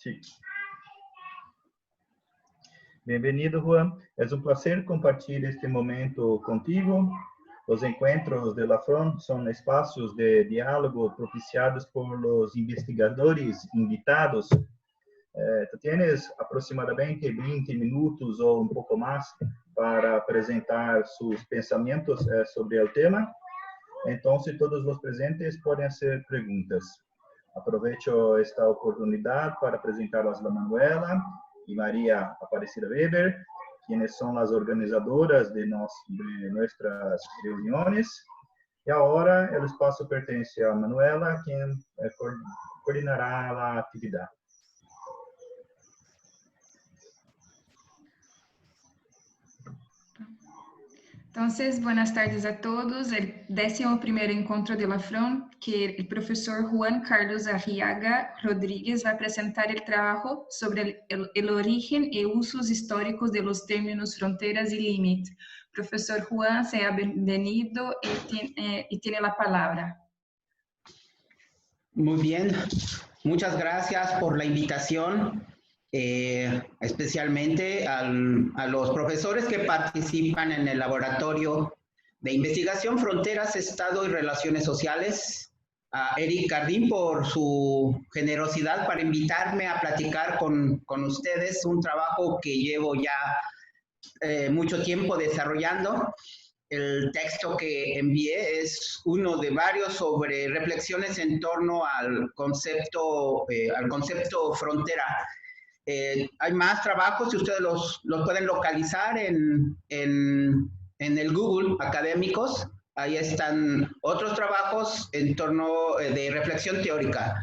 Sí. Bienvenido, Juan. Es un placer compartir este momento contigo. Los encuentros de la FRON son espacios de diálogo propiciados por los investigadores invitados. Tú tienes aproximadamente 20 minutos o un poco más para presentar sus pensamientos sobre el tema. Entonces, todos los presentes pueden hacer preguntas. Aprovecho esta oportunidad para presentarlas a Manuela y María Aparecida Weber, quienes son las organizadoras de nuestras reuniones. Y ahora el espacio pertenece a Manuela, quien coordinará la actividad. Entonces, buenas tardes a todos. El 11º encuentro de la FRON, que el profesor Juan Carlos Arriaga Rodríguez va a presentar el trabajo sobre el origen y usos históricos de los términos fronteras y límite. Profesor Juan, sea bienvenido y tiene la palabra. Muy bien, muchas gracias por la invitación. Especialmente a los profesores que participan en el laboratorio de investigación Fronteras, Estado y Relaciones Sociales, a Eric Cardín por su generosidad para invitarme a platicar con ustedes un trabajo que llevo ya mucho tiempo desarrollando. El texto que envié es uno de varios sobre reflexiones en torno al concepto frontera. Hay más trabajos, si ustedes los pueden localizar en el Google académicos. Ahí están otros trabajos en torno de reflexión teórica.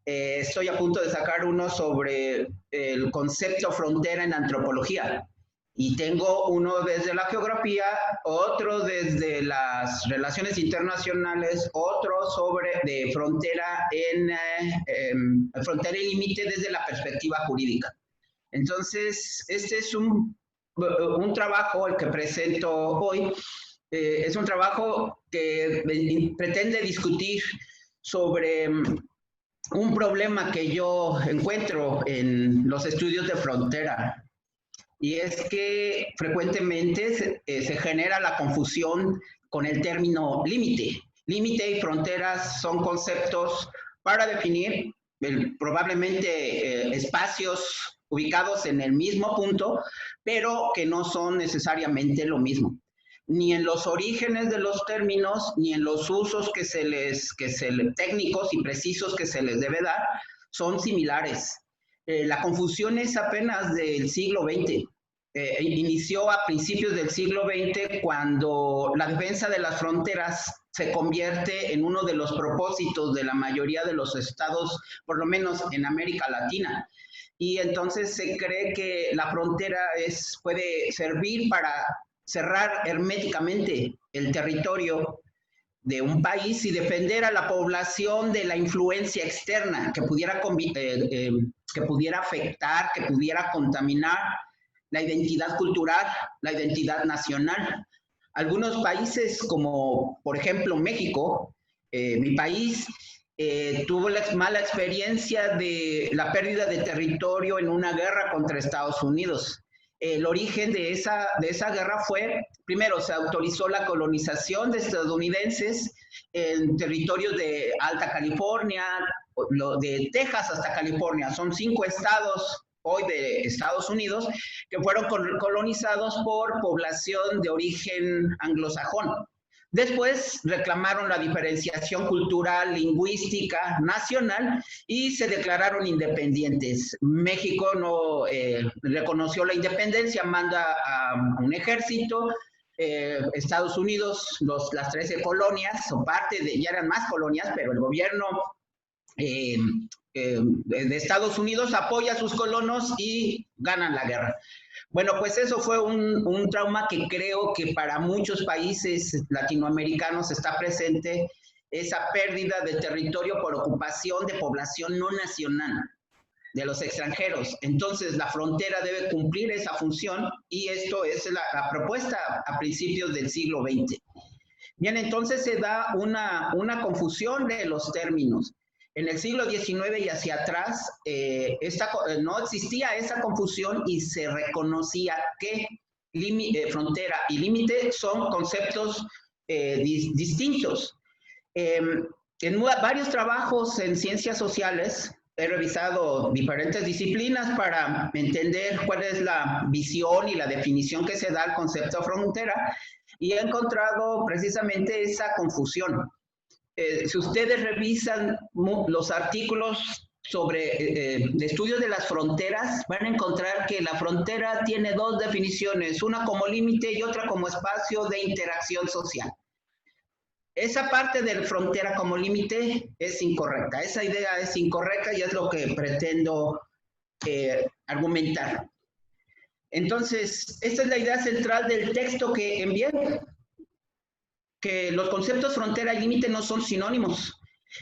Estoy a punto de sacar uno sobre el concepto frontera en antropología. Y tengo uno desde la geografía, otro desde las relaciones internacionales, otro sobre de frontera frontera y límite desde la perspectiva jurídica. Entonces, este es un trabajo, el que presento hoy, es un trabajo que pretende discutir sobre un problema que yo encuentro en los estudios de frontera. Y es que frecuentemente se genera la confusión con el término límite. Límite y fronteras son conceptos para definir probablemente espacios ubicados en el mismo punto, pero que no son necesariamente lo mismo. Ni en los orígenes de los términos, ni en los usos técnicos y precisos que se les debe dar, son similares. La confusión es apenas del siglo XX. Inició a principios del siglo XX cuando la defensa de las fronteras se convierte en uno de los propósitos de la mayoría de los estados, por lo menos en América Latina. Y entonces se cree que la frontera puede servir para cerrar herméticamente el territorio de un país y defender a la población de la influencia externa que pudiera afectar, que pudiera contaminar la identidad cultural, la identidad nacional. Algunos países como, por ejemplo, México, mi país, tuvo la mala experiencia de la pérdida de territorio en una guerra contra Estados Unidos. El origen de esa guerra fue, primero, se autorizó la colonización de estadounidenses en territorios de Alta California, de Texas hasta California. Son 5 estados hoy de Estados Unidos que fueron colonizados por población de origen anglosajón. Después reclamaron la diferenciación cultural, lingüística, nacional y se declararon independientes. México no reconoció la independencia, manda a un ejército. Estados Unidos, las 13 colonias, son parte de, ya eran más colonias, pero el gobierno de Estados Unidos apoya a sus colonos y ganan la guerra. Bueno, pues eso fue un trauma que creo que para muchos países latinoamericanos está presente, esa pérdida de territorio por ocupación de población no nacional, de los extranjeros. Entonces, la frontera debe cumplir esa función y esto es la propuesta a principios del siglo XX. Bien, entonces se da una confusión de los términos. En el siglo XIX y hacia atrás no existía esa confusión y se reconocía que frontera y límite son conceptos distintos. En varios trabajos en ciencias sociales he revisado diferentes disciplinas para entender cuál es la visión y la definición que se da al concepto frontera y he encontrado precisamente esa confusión. Si ustedes revisan los artículos sobre de estudios de las fronteras, van a encontrar que la frontera tiene dos definiciones, una como límite y otra como espacio de interacción social. Esa parte de la frontera como límite es incorrecta, esa idea es incorrecta y es lo que pretendo argumentar. Entonces, esta es la idea central del texto que envié, que los conceptos frontera y límite no son sinónimos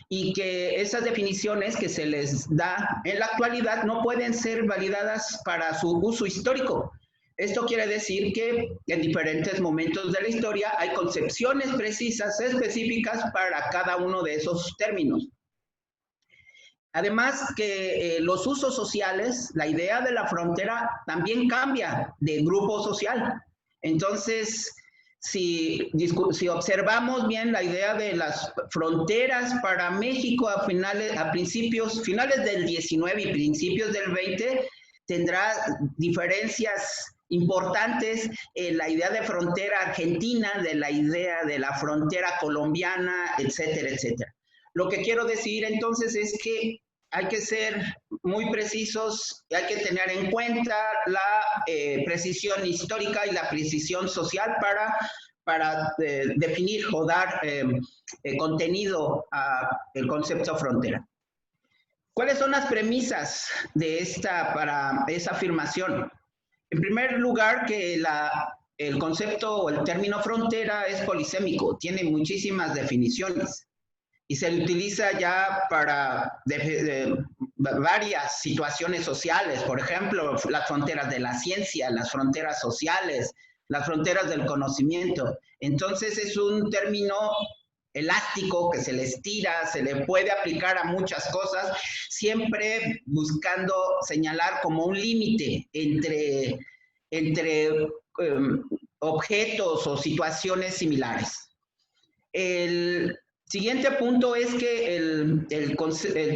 y que esas definiciones que se les da en la actualidad no pueden ser validadas para su uso histórico. Esto quiere decir que en diferentes momentos de la historia hay concepciones precisas, específicas para cada uno de esos términos. Además que los usos sociales, la idea de la frontera también cambia de grupo social. Entonces, si observamos bien la idea de las fronteras para México a finales del 19 y principios del 20, tendrá diferencias importantes en la idea de frontera argentina, de la idea de la frontera colombiana, etcétera, etcétera. Lo que quiero decir entonces es que hay que ser muy precisos, hay que tener en cuenta la precisión histórica y la precisión social para definir o dar contenido al concepto frontera. ¿Cuáles son las premisas para esa afirmación? En primer lugar, que el concepto o el término frontera es polisémico, tiene muchísimas definiciones y se utiliza ya para varias situaciones sociales, por ejemplo, las fronteras de la ciencia, las fronteras sociales, las fronteras del conocimiento. Entonces es un término elástico que se le estira, se le puede aplicar a muchas cosas, siempre buscando señalar como un límite entre objetos o situaciones similares. El siguiente punto es que el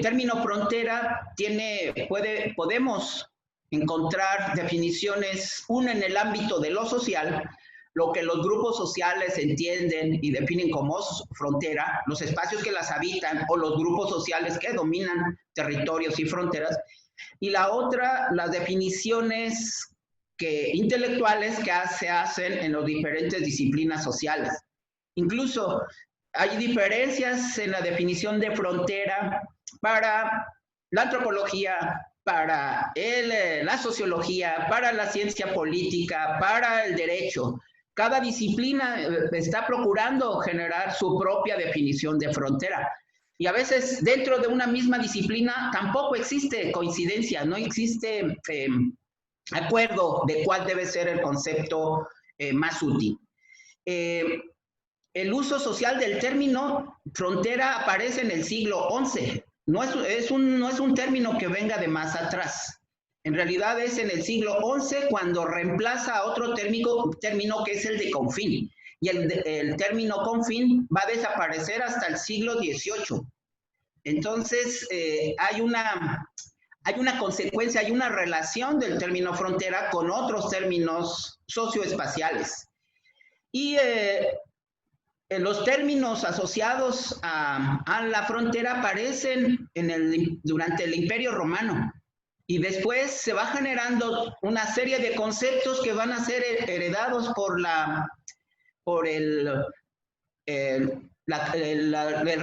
término frontera podemos encontrar definiciones, una en el ámbito de lo social, lo que los grupos sociales entienden y definen como frontera, los espacios que las habitan o los grupos sociales que dominan territorios y fronteras, y la otra, las definiciones intelectuales que se hacen en las diferentes disciplinas sociales. Incluso hay diferencias en la definición de frontera para la antropología, para la sociología, para la ciencia política, para el derecho. Cada disciplina está procurando generar su propia definición de frontera. Y a veces dentro de una misma disciplina tampoco existe coincidencia, no existe acuerdo de cuál debe ser el concepto más útil. El uso social del término frontera aparece en el siglo XI. No es un término que venga de más atrás. En realidad es en el siglo XI cuando reemplaza a otro término que es el de confín. Y el término confín va a desaparecer hasta el siglo XVIII. Entonces, hay una consecuencia, hay una relación del término frontera con otros términos socioespaciales. Y los términos asociados a la frontera aparecen durante el Imperio Romano. Y después se va generando una serie de conceptos que van a ser heredados por el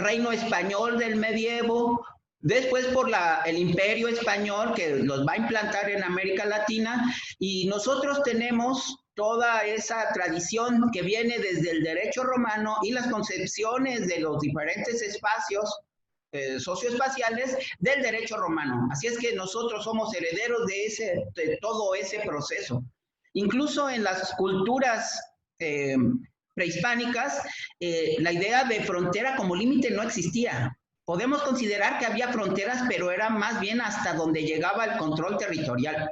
reino español del medievo, después por el imperio español que los va a implantar en América Latina, y nosotros tenemos toda esa tradición que viene desde el derecho romano y las concepciones de los diferentes espacios socioespaciales del derecho romano. Así es que nosotros somos herederos de todo ese proceso. Incluso en las culturas prehispánicas, la idea de frontera como límite no existía, podemos considerar que había fronteras, pero era más bien hasta donde llegaba el control territorial.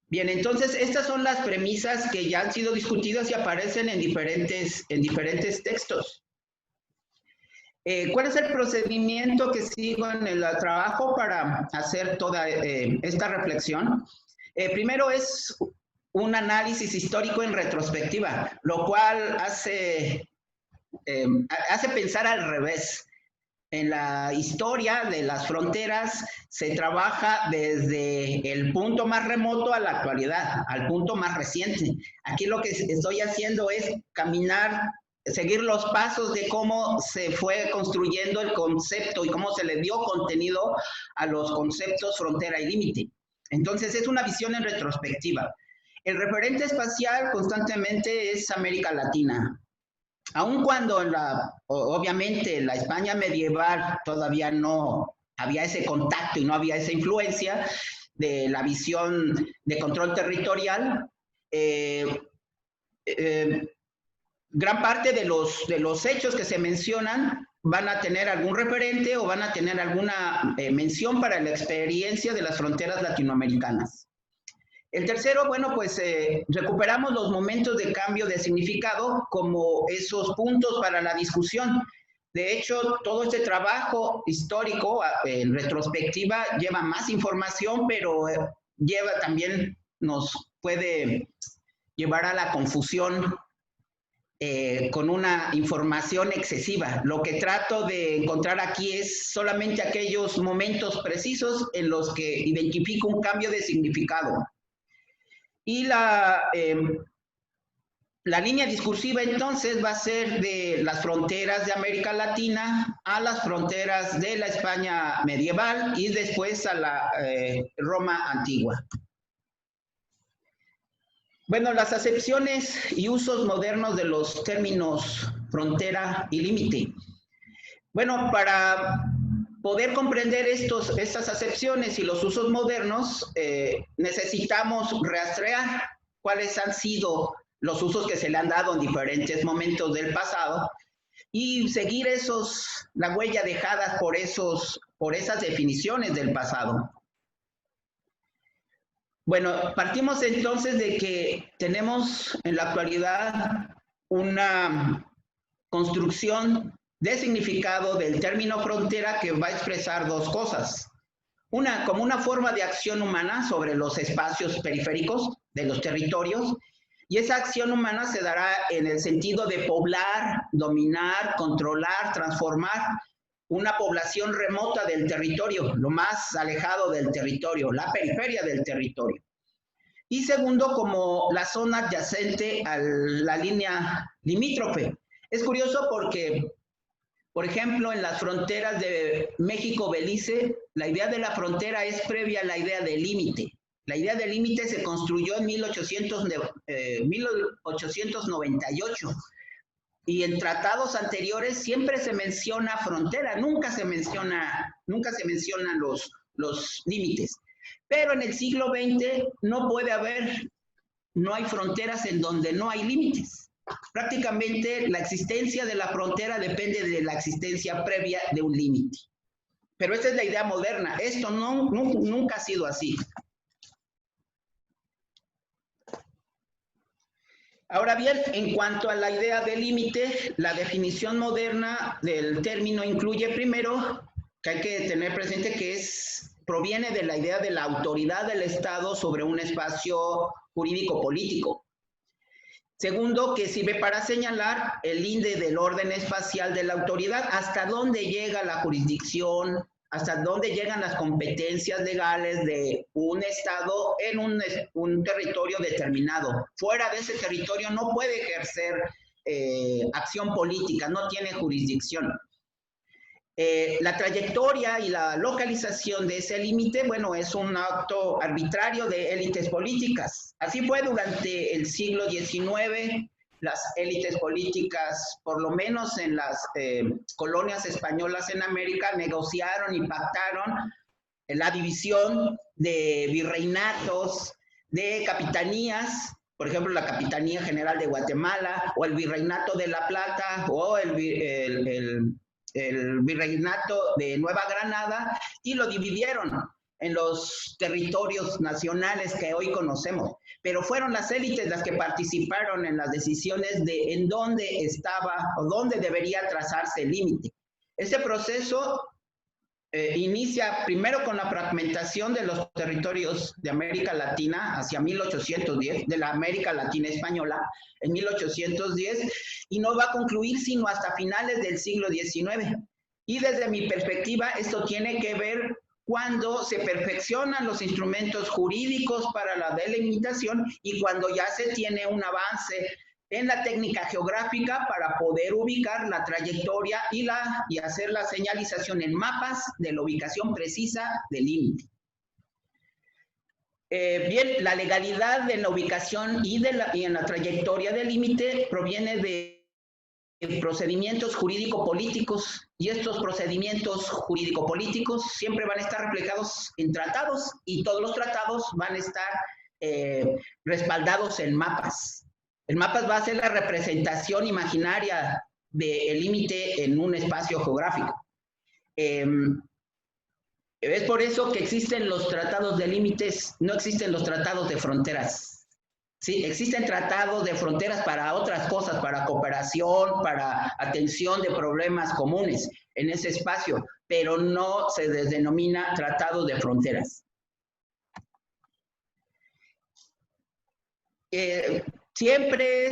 Bien, entonces estas son las premisas que ya han sido discutidas y aparecen en diferentes textos. ¿Cuál es el procedimiento que sigo en el trabajo para hacer toda esta reflexión? Primero es un análisis histórico en retrospectiva, lo cual hace pensar al revés. En la historia de las fronteras se trabaja desde el punto más remoto a la actualidad, al punto más reciente. Aquí lo que estoy haciendo es caminar, seguir los pasos de cómo se fue construyendo el concepto y cómo se le dio contenido a los conceptos frontera y límite. Entonces es una visión en retrospectiva. El referente espacial constantemente es América Latina. Aun cuando obviamente en la España medieval todavía no había ese contacto y no había esa influencia de la visión de control territorial, gran parte de los hechos que se mencionan van a tener algún referente o van a tener alguna mención para la experiencia de las fronteras latinoamericanas. El tercero, bueno, pues recuperamos los momentos de cambio de significado como esos puntos para la discusión. De hecho, todo este trabajo histórico en retrospectiva lleva más información, pero también nos puede llevar a la confusión con una información excesiva. Lo que trato de encontrar aquí es solamente aquellos momentos precisos en los que identifico un cambio de significado. Y la línea discursiva entonces va a ser de las fronteras de América Latina a las fronteras de la España medieval y después a la Roma antigua. Bueno, las acepciones y usos modernos de los términos frontera y límite. Bueno, para poder comprender estas acepciones y los usos modernos, necesitamos rastrear cuáles han sido los usos que se le han dado en diferentes momentos del pasado y seguir la huella dejada por esas definiciones del pasado. Bueno, partimos entonces de que tenemos en la actualidad una construcción de significado del término frontera que va a expresar dos cosas. Una, como una forma de acción humana sobre los espacios periféricos de los territorios, y esa acción humana se dará en el sentido de poblar, dominar, controlar, transformar una población remota del territorio, lo más alejado del territorio, la periferia del territorio. Y segundo, como la zona adyacente a la línea limítrofe. Es curioso porque, por ejemplo, en las fronteras de México-Belice, la idea de la frontera es previa a la idea del límite. La idea del límite se construyó en 1898 y en tratados anteriores siempre se menciona frontera, nunca se mencionan los límites. Pero en el siglo XX no hay fronteras en donde no hay límites. Prácticamente la existencia de la frontera depende de la existencia previa de un límite. Pero esta es la idea moderna. Esto nunca ha sido así. Ahora bien, en cuanto a la idea de límite, la definición moderna del término incluye primero que hay que tener presente que proviene de la idea de la autoridad del Estado sobre un espacio jurídico-político. Segundo, que sirve para señalar el índice del orden espacial de la autoridad, hasta dónde llega la jurisdicción, hasta dónde llegan las competencias legales de un Estado en un territorio determinado. Fuera de ese territorio no puede ejercer acción política, no tiene jurisdicción. La trayectoria y la localización de ese límite, bueno, es un acto arbitrario de élites políticas. Así fue durante el siglo XIX. Las élites políticas, por lo menos en las colonias españolas en América, negociaron y pactaron la división de virreinatos, de capitanías, por ejemplo, la Capitanía General de Guatemala, o el Virreinato de La Plata, o el el virreinato de Nueva Granada y lo dividieron en los territorios nacionales que hoy conocemos, pero fueron las élites las que participaron en las decisiones de en dónde estaba o dónde debería trazarse el límite. Ese proceso inicia primero con la fragmentación de los territorios de América Latina hacia 1810, de la América Latina española en 1810, y no va a concluir sino hasta finales del siglo XIX. Y desde mi perspectiva, esto tiene que ver cuando se perfeccionan los instrumentos jurídicos para la delimitación y cuando ya se tiene un avance en la técnica geográfica para poder ubicar la trayectoria y hacer la señalización en mapas de la ubicación precisa del límite. Bien, la legalidad de la ubicación y en la trayectoria del límite proviene de procedimientos jurídico-políticos, y estos procedimientos jurídico-políticos siempre van a estar reflejados en tratados, y todos los tratados van a estar respaldados en mapas. El mapa va a ser la representación imaginaria del límite en un espacio geográfico. Es por eso que existen los tratados de límites, no existen los tratados de fronteras. Sí, existen tratados de fronteras para otras cosas, para cooperación, para atención de problemas comunes en ese espacio, pero no se denomina tratado de fronteras. Siempre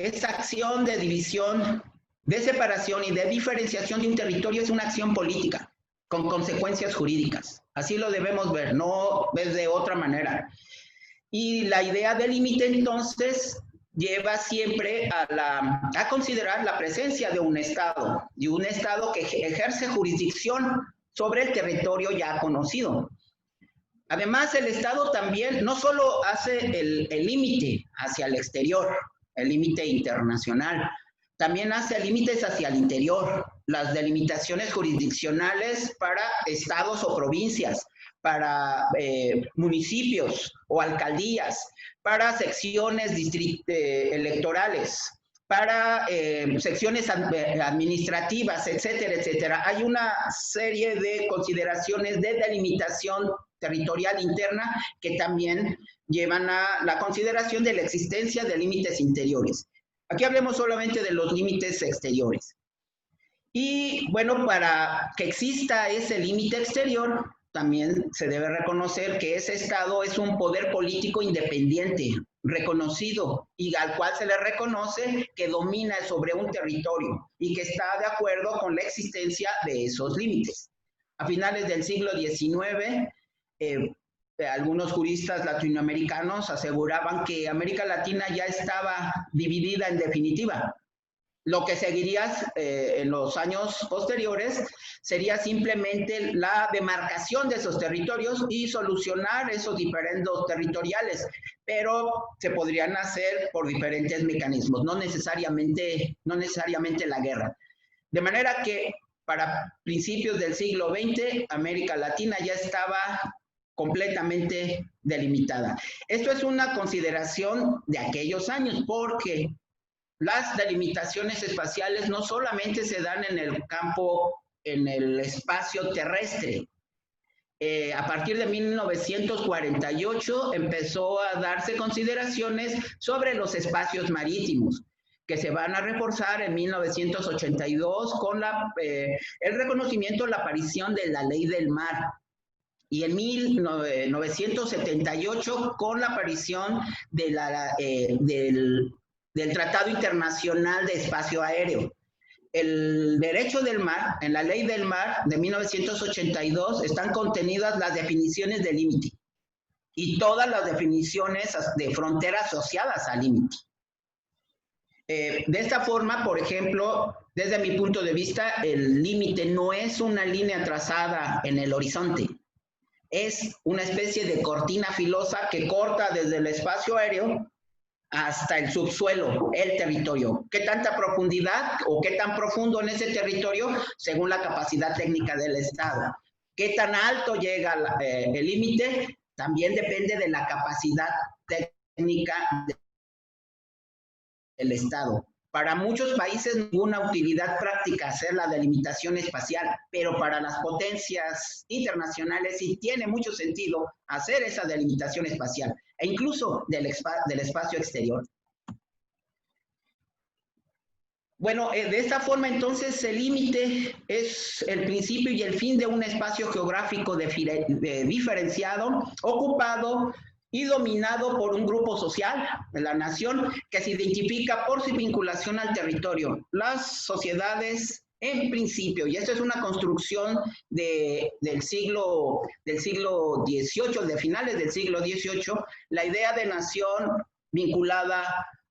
esa acción de división, de separación y de diferenciación de un territorio es una acción política, con consecuencias jurídicas. Así lo debemos ver, no ves de otra manera. Y la idea del límite, entonces, lleva siempre a considerar la presencia de un Estado, que ejerce jurisdicción sobre el territorio ya conocido. Además, el Estado también no solo hace el límite hacia el exterior, el límite internacional, también hace límites hacia el interior, las delimitaciones jurisdiccionales para estados o provincias, para municipios o alcaldías, para secciones electorales, para secciones administrativas, etcétera, etcétera. Hay una serie de consideraciones de delimitación territorial interna que también llevan a la consideración de la existencia de límites interiores. Aquí hablemos solamente de los límites exteriores. Y bueno, para que exista ese límite exterior, también se debe reconocer que ese Estado es un poder político independiente, reconocido, y al cual se le reconoce que domina sobre un territorio y que está de acuerdo con la existencia de esos límites. A finales del siglo XIX, algunos juristas latinoamericanos aseguraban que América Latina ya estaba dividida en definitiva. Lo que seguiría en los años posteriores sería simplemente la demarcación de esos territorios y solucionar esos diferendos territoriales, pero se podrían hacer por diferentes mecanismos, no necesariamente la guerra. De manera que para principios del siglo XX, América Latina ya estaba completamente delimitada. Esto es una consideración de aquellos años, porque las delimitaciones espaciales no solamente se dan en el campo, en el espacio terrestre. A partir de 1948 empezó a darse consideraciones sobre los espacios marítimos, que se van a reforzar en 1982 con el reconocimiento, la aparición de la Ley del Mar. Y en 1978 con la aparición de del Tratado Internacional de Espacio Aéreo. El derecho del mar, en la Ley del Mar de 1982, están contenidas las definiciones de límite y todas las definiciones de frontera asociadas al límite. De esta forma, por ejemplo, desde mi punto de vista, el límite no es una línea trazada en el horizonte, es una especie de cortina filosa que corta desde el espacio aéreo hasta el subsuelo, el territorio. ¿Qué tanta profundidad o qué tan profundo en ese territorio? Según la capacidad técnica del Estado. ¿Qué tan alto llega el límite? También depende de la capacidad técnica del Estado Para muchos países ninguna utilidad práctica hacer la delimitación espacial, pero para las potencias internacionales sí tiene mucho sentido hacer esa delimitación espacial e incluso del espacio exterior. Bueno, de esta forma entonces el límite es el principio y el fin de un espacio geográfico diferenciado, ocupado y dominado por un grupo social, la nación, que se identifica por su vinculación al territorio. Las sociedades, en principio, y esto es una construcción del siglo XVIII, de finales del siglo XVIII, la idea de nación vinculada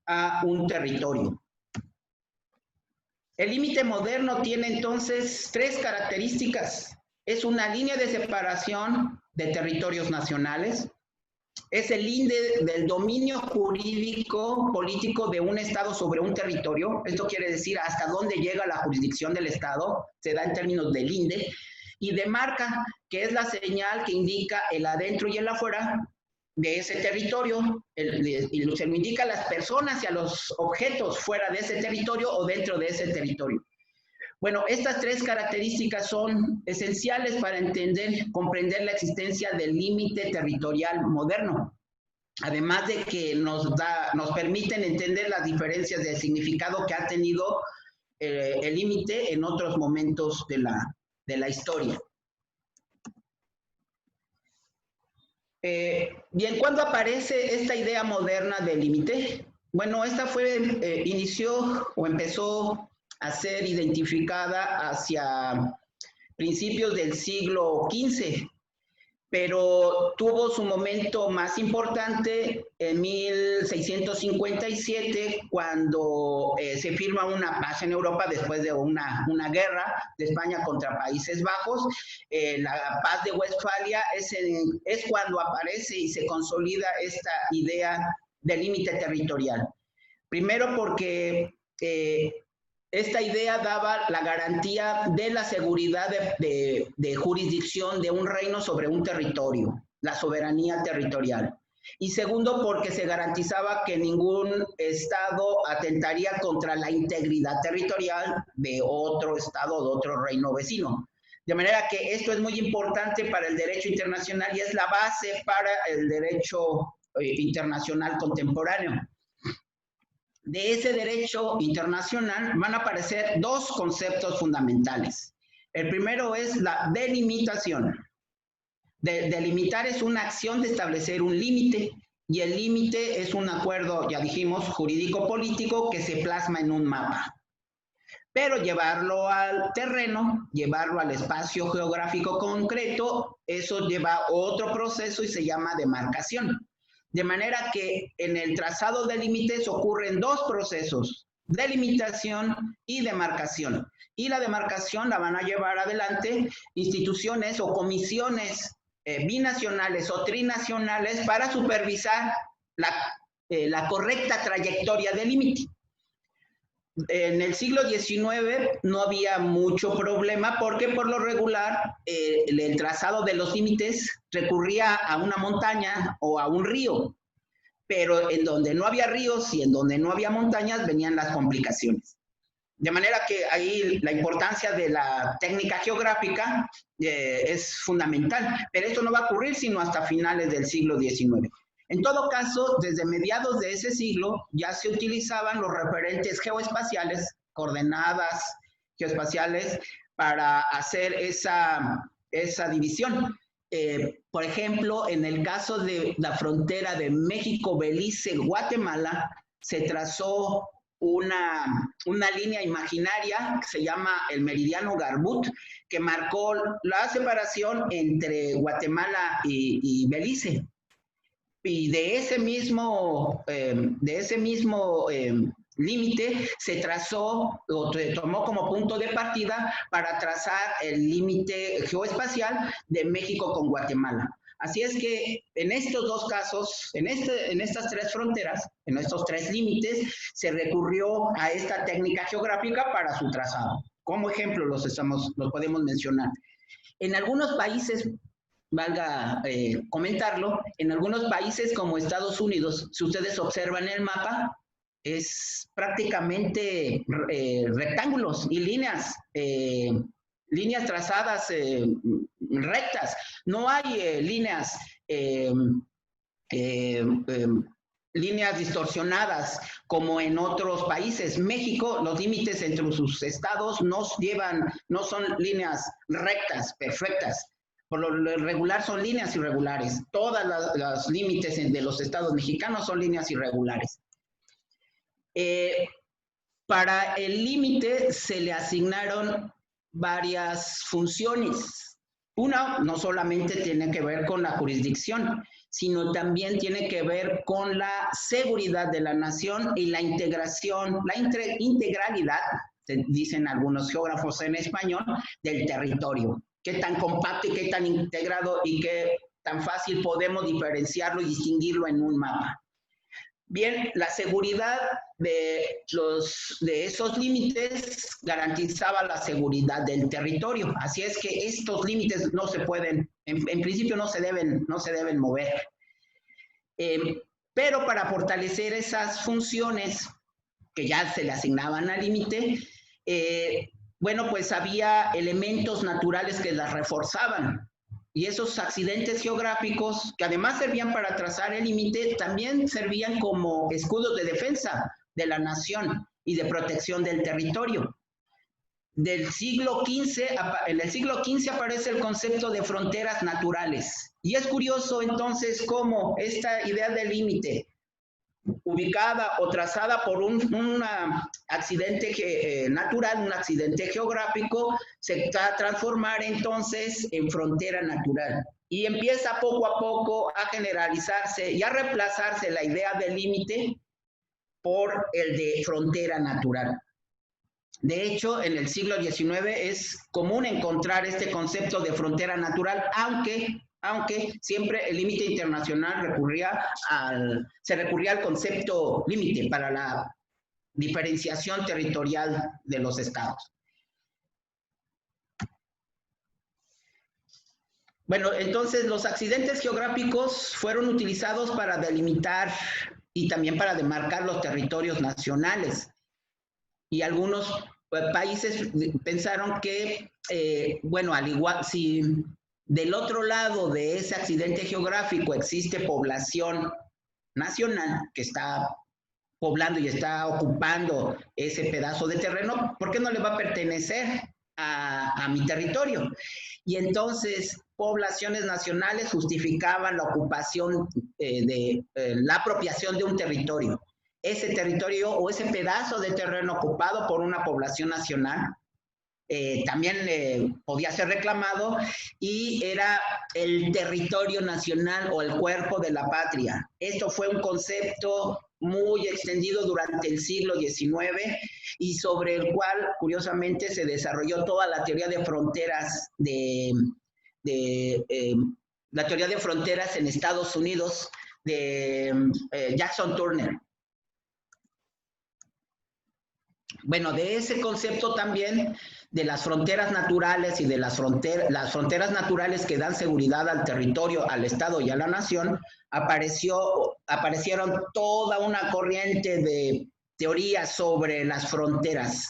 a un territorio. El límite moderno tiene entonces tres características. Es una línea de separación de territorios nacionales, es el límite del dominio jurídico político de un Estado sobre un territorio. Esto quiere decir hasta dónde llega la jurisdicción del Estado, se da en términos de linde, y demarca, que es la señal que indica el adentro y el afuera de ese territorio, y se lo indica a las personas y a los objetos fuera de ese territorio o dentro de ese territorio. Bueno, estas tres características son esenciales para comprender la existencia del límite territorial moderno, además de que nos permiten entender las diferencias de significado que ha tenido el límite en otros momentos de la historia. Bien, ¿cuándo aparece esta idea moderna del límite? Bueno, esta inició o empezó a ser identificada hacia principios del siglo XV, pero tuvo su momento más importante en 1657, cuando se firma una paz en Europa después de una guerra de España contra Países Bajos. La paz de Westfalia es cuando aparece y se consolida esta idea de límite territorial. Primero porque esta idea daba la garantía de la seguridad de jurisdicción de un reino sobre un territorio, la soberanía territorial. Y segundo, porque se garantizaba que ningún Estado atentaría contra la integridad territorial de otro Estado o de otro reino vecino. De manera que esto es muy importante para el derecho internacional y es la base para el derecho internacional contemporáneo. De ese derecho internacional van a aparecer dos conceptos fundamentales. El primero es la delimitación. Delimitar es una acción de establecer un límite, y el límite es un acuerdo, ya dijimos, jurídico-político que se plasma en un mapa. Pero llevarlo al terreno, llevarlo al espacio geográfico concreto, eso lleva otro proceso y se llama demarcación. De manera que en el trazado de límites ocurren dos procesos, delimitación y demarcación. Y la demarcación la van a llevar adelante instituciones o comisiones binacionales o trinacionales para supervisar la correcta trayectoria del límite. En el siglo XIX no había mucho problema porque por lo regular el trazado de los límites recurría a una montaña o a un río, pero en donde no había ríos y en donde no había montañas venían las complicaciones. De manera que ahí la importancia de la técnica geográfica es fundamental, pero esto no va a ocurrir sino hasta finales del siglo XIX. En todo caso, desde mediados de ese siglo ya se utilizaban los referentes geoespaciales, coordenadas geoespaciales, para hacer esa división. Por ejemplo, en el caso de la frontera de México, Belice, Guatemala, se trazó una línea imaginaria que se llama el meridiano Garbut, que marcó la separación entre Guatemala y Belice. Y de ese mismo límite se trazó o se tomó como punto de partida para trazar el límite geoespacial de México con Guatemala. Así es que en estos dos casos, en estas tres fronteras, en estos tres límites, se recurrió a esta técnica geográfica para su trazado. Como ejemplo los podemos mencionar. En algunos países, valga comentarlo, en algunos países como Estados Unidos, si ustedes observan el mapa, es prácticamente rectángulos y líneas trazadas rectas. No hay líneas distorsionadas como en otros países. México, los límites entre sus estados no son líneas rectas, perfectas. Por lo regular son líneas irregulares. Todas las límites de los estados mexicanos son líneas irregulares. Para el límite se le asignaron varias funciones. Una no solamente tiene que ver con la jurisdicción, sino también tiene que ver con la seguridad de la nación y la integración, la integralidad, dicen algunos geógrafos en español, del territorio. Qué tan compacto y qué tan integrado y qué tan fácil podemos diferenciarlo y distinguirlo en un mapa. Bien, la seguridad de esos límites garantizaba la seguridad del territorio. Así es que estos límites no se pueden, en principio no se deben mover. Pero para fortalecer esas funciones que ya se le asignaban al límite, bueno, pues había elementos naturales que las reforzaban. Y esos accidentes geográficos, que además servían para trazar el límite, también servían como escudos de defensa de la nación y de protección del territorio. En el siglo XV aparece el concepto de fronteras naturales. Y es curioso entonces cómo esta idea del límite, ubicada o trazada por un accidente natural, un accidente geográfico, se va a transformar entonces en frontera natural. Y empieza poco a poco a generalizarse y a reemplazarse la idea del límite por el de frontera natural. De hecho, en el siglo XIX es común encontrar este concepto de frontera natural, aunque siempre el límite internacional se recurría al concepto límite para la diferenciación territorial de los estados. Bueno, entonces los accidentes geográficos fueron utilizados para delimitar y también para demarcar los territorios nacionales. Y algunos países pensaron que, bueno, al igual, si del otro lado de ese accidente geográfico existe población nacional que está poblando y está ocupando ese pedazo de terreno, ¿por qué no le va a pertenecer a mi territorio? Y entonces poblaciones nacionales justificaban la ocupación la apropiación de un territorio. Ese territorio o ese pedazo de terreno ocupado por una población nacional también podía ser reclamado y era el territorio nacional o el cuerpo de la patria. Esto fue un concepto muy extendido durante el siglo XIX y sobre el cual, curiosamente, se desarrolló toda la teoría de fronteras la teoría de fronteras en Estados Unidos de Jackson Turner. Bueno, de ese concepto también de las fronteras naturales y de las fronteras naturales que dan seguridad al territorio, al Estado y a la nación, aparecieron toda una corriente de teorías sobre las fronteras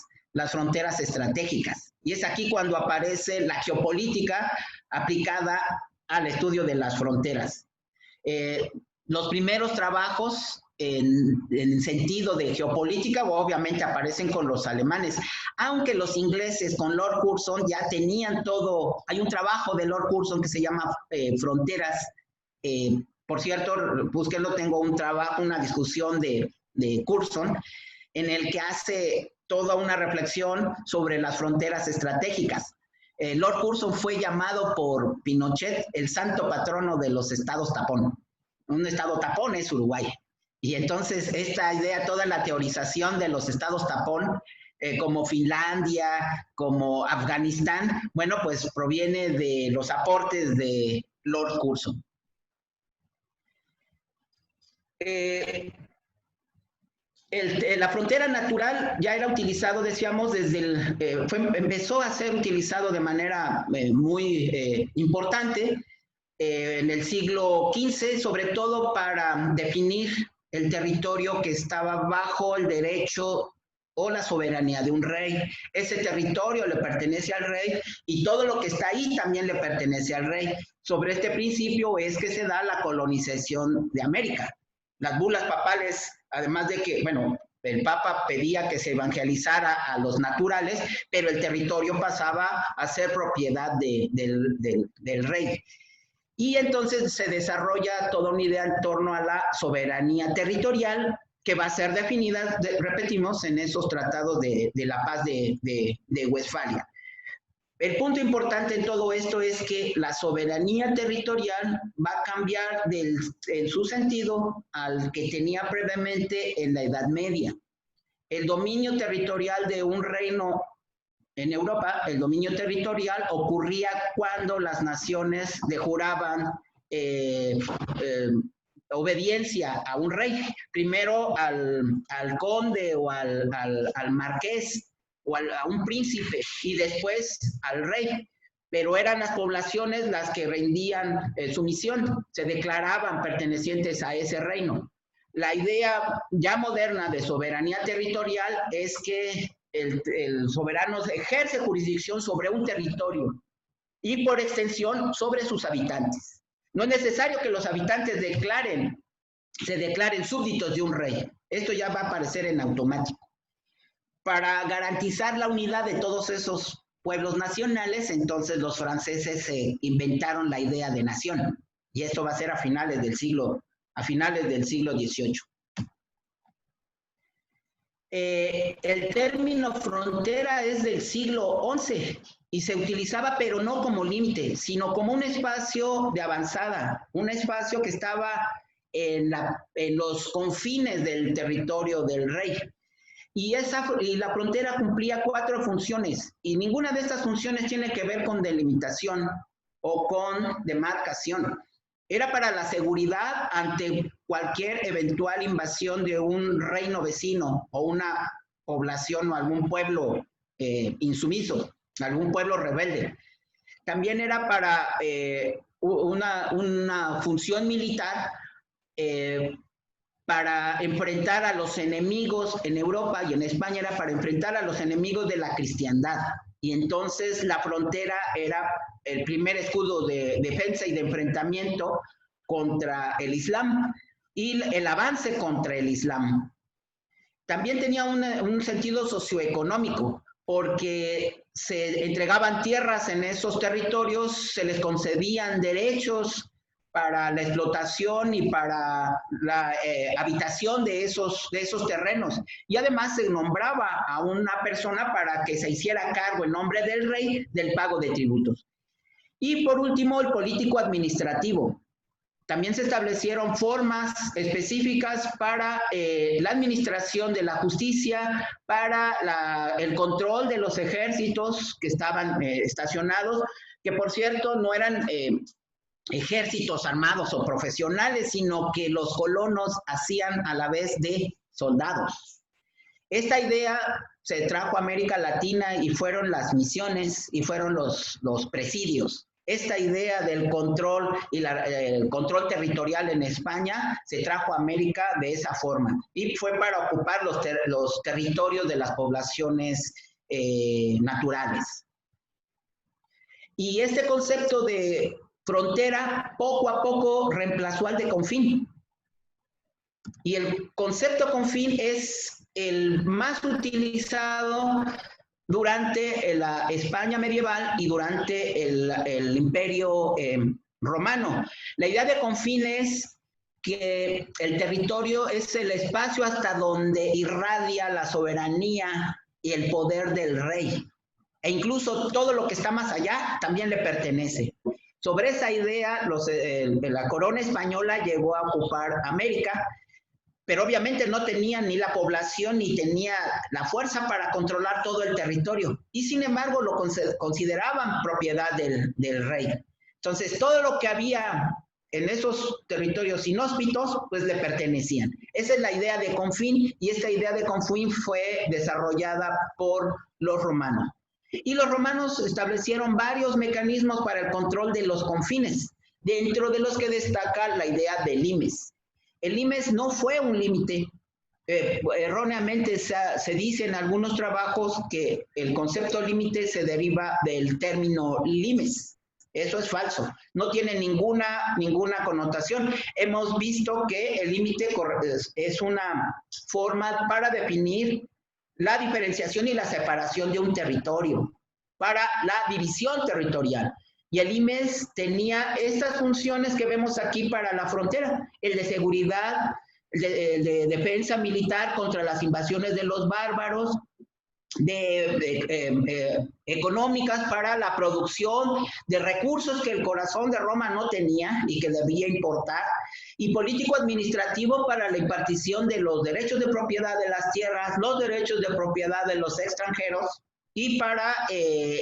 estratégicas. Y es aquí cuando aparece la geopolítica aplicada al estudio de las fronteras. Los primeros trabajos en sentido de geopolítica obviamente aparecen con los alemanes, aunque los ingleses con Lord Curzon ya tenían todo. Hay un trabajo de Lord Curzon que se llama Fronteras, por cierto, búsquenlo, tengo un trabajo, una discusión de Curzon en el que hace toda una reflexión sobre las fronteras estratégicas. Lord Curzon fue llamado por Pinochet el santo patrono de los estados tapón. Un estado tapón es Uruguay. Y entonces esta idea, toda la teorización de los estados tapón, como Finlandia, como Afganistán, bueno, pues proviene de los aportes de Lord Curzon. La frontera natural ya era utilizado, decíamos, empezó a ser utilizado de manera muy importante en el siglo XV, sobre todo para definir el territorio que estaba bajo el derecho o la soberanía de un rey. Ese territorio le pertenece al rey y todo lo que está ahí también le pertenece al rey. Sobre este principio es que se da la colonización de América. Las bulas papales, además de que, bueno, el Papa pedía que se evangelizara a los naturales, pero el territorio pasaba a ser propiedad del rey. Y entonces se desarrolla toda una idea en torno a la soberanía territorial que va a ser definida, repetimos, en esos tratados de la paz de Westfalia. El punto importante en todo esto es que la soberanía territorial va a cambiar en su sentido al que tenía previamente en la Edad Media. El dominio territorial de un reino en Europa, el dominio territorial ocurría cuando las naciones le juraban obediencia a un rey, primero al conde o al marqués, o a un príncipe y después al rey, pero eran las poblaciones las que rendían sumisión, se declaraban pertenecientes a ese reino. La idea ya moderna de soberanía territorial es que el soberano ejerce jurisdicción sobre un territorio y por extensión sobre sus habitantes. No es necesario que los habitantes se declaren súbditos de un rey. Esto ya va a aparecer en automático. Para garantizar la unidad de todos esos pueblos nacionales, entonces los franceses se inventaron la idea de nación. Y esto va a ser a finales del siglo XVIII. El término frontera es del siglo XI y se utilizaba, pero no como límite, sino como un espacio de avanzada, un espacio que estaba en los confines del territorio del rey. Y la frontera cumplía 4 funciones, y ninguna de estas funciones tiene que ver con delimitación o con demarcación. Era para la seguridad ante cualquier eventual invasión de un reino vecino o una población o algún pueblo insumiso, algún pueblo rebelde. También era para una función militar para enfrentar a los enemigos en Europa y en España, era para enfrentar a los enemigos de la cristiandad. Y entonces la frontera era el primer escudo de defensa y de enfrentamiento contra el Islam y el avance contra el Islam. También tenía un sentido socioeconómico, porque se entregaban tierras en esos territorios, se les concedían derechos para la explotación y para la habitación de esos terrenos. Y además se nombraba a una persona para que se hiciera cargo en nombre del rey del pago de tributos. Y por último, el político administrativo. También se establecieron formas específicas para la administración de la justicia, para el control de los ejércitos que estaban estacionados, que por cierto no eran ejércitos armados o profesionales, sino que los colonos hacían a la vez de soldados. Esta idea se trajo a América Latina y fueron las misiones y fueron los presidios. Esta idea del control y el control territorial en España se trajo a América de esa forma y fue para ocupar los territorios de las poblaciones naturales. Y este concepto de frontera poco a poco reemplazó al de confín. Y el concepto confín es el más utilizado durante la España medieval y durante el Imperio Romano. La idea de confín es que el territorio es el espacio hasta donde irradia la soberanía y el poder del rey. E incluso todo lo que está más allá también le pertenece. Sobre esa idea, la corona española llegó a ocupar América, pero obviamente no tenía ni la población ni tenía la fuerza para controlar todo el territorio. Y sin embargo lo consideraban propiedad del rey. Entonces todo lo que había en esos territorios inhóspitos, pues le pertenecían. Esa es la idea de confín, y esta idea de confín fue desarrollada por los romanos. Y los romanos establecieron varios mecanismos para el control de los confines, dentro de los que destaca la idea de limes. El límite no fue un límite. Erróneamente se dice en algunos trabajos que el concepto límite se deriva del término limes. Eso es falso, no tiene ninguna connotación. Hemos visto que el límite es una forma para definir la diferenciación y la separación de un territorio, para la división territorial. Y el IMES tenía estas funciones que vemos aquí para la frontera, el de seguridad, de defensa militar contra las invasiones de los bárbaros, económicas para la producción de recursos que el corazón de Roma no tenía y que debía importar, y político-administrativo para la impartición de los derechos de propiedad de las tierras, los derechos de propiedad de los extranjeros y para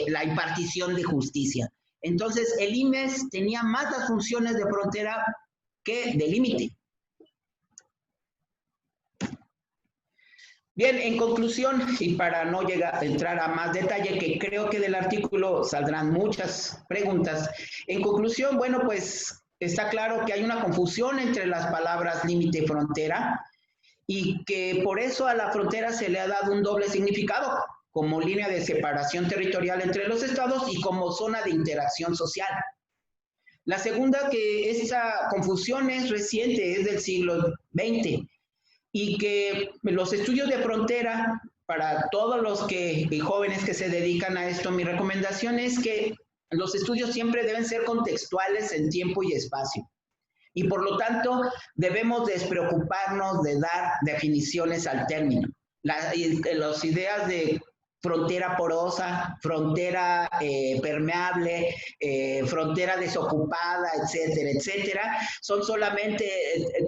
la impartición de justicia. Entonces, el IMES tenía más las funciones de frontera que de límite. Bien, en conclusión, y para no entrar a más detalle, que creo que del artículo saldrán muchas preguntas, en conclusión, bueno, pues está claro que hay una confusión entre las palabras límite y frontera, y que por eso a la frontera se le ha dado un doble significado, como línea de separación territorial entre los estados y como zona de interacción social. La segunda, que esta confusión es reciente, es del siglo XX, y que los estudios de frontera, para todos los jóvenes que se dedican a esto, mi recomendación es que los estudios siempre deben ser contextuales en tiempo y espacio. Y por lo tanto, debemos despreocuparnos de dar definiciones al término. Las ideas de frontera porosa, frontera permeable, frontera desocupada, etcétera, etcétera, son solamente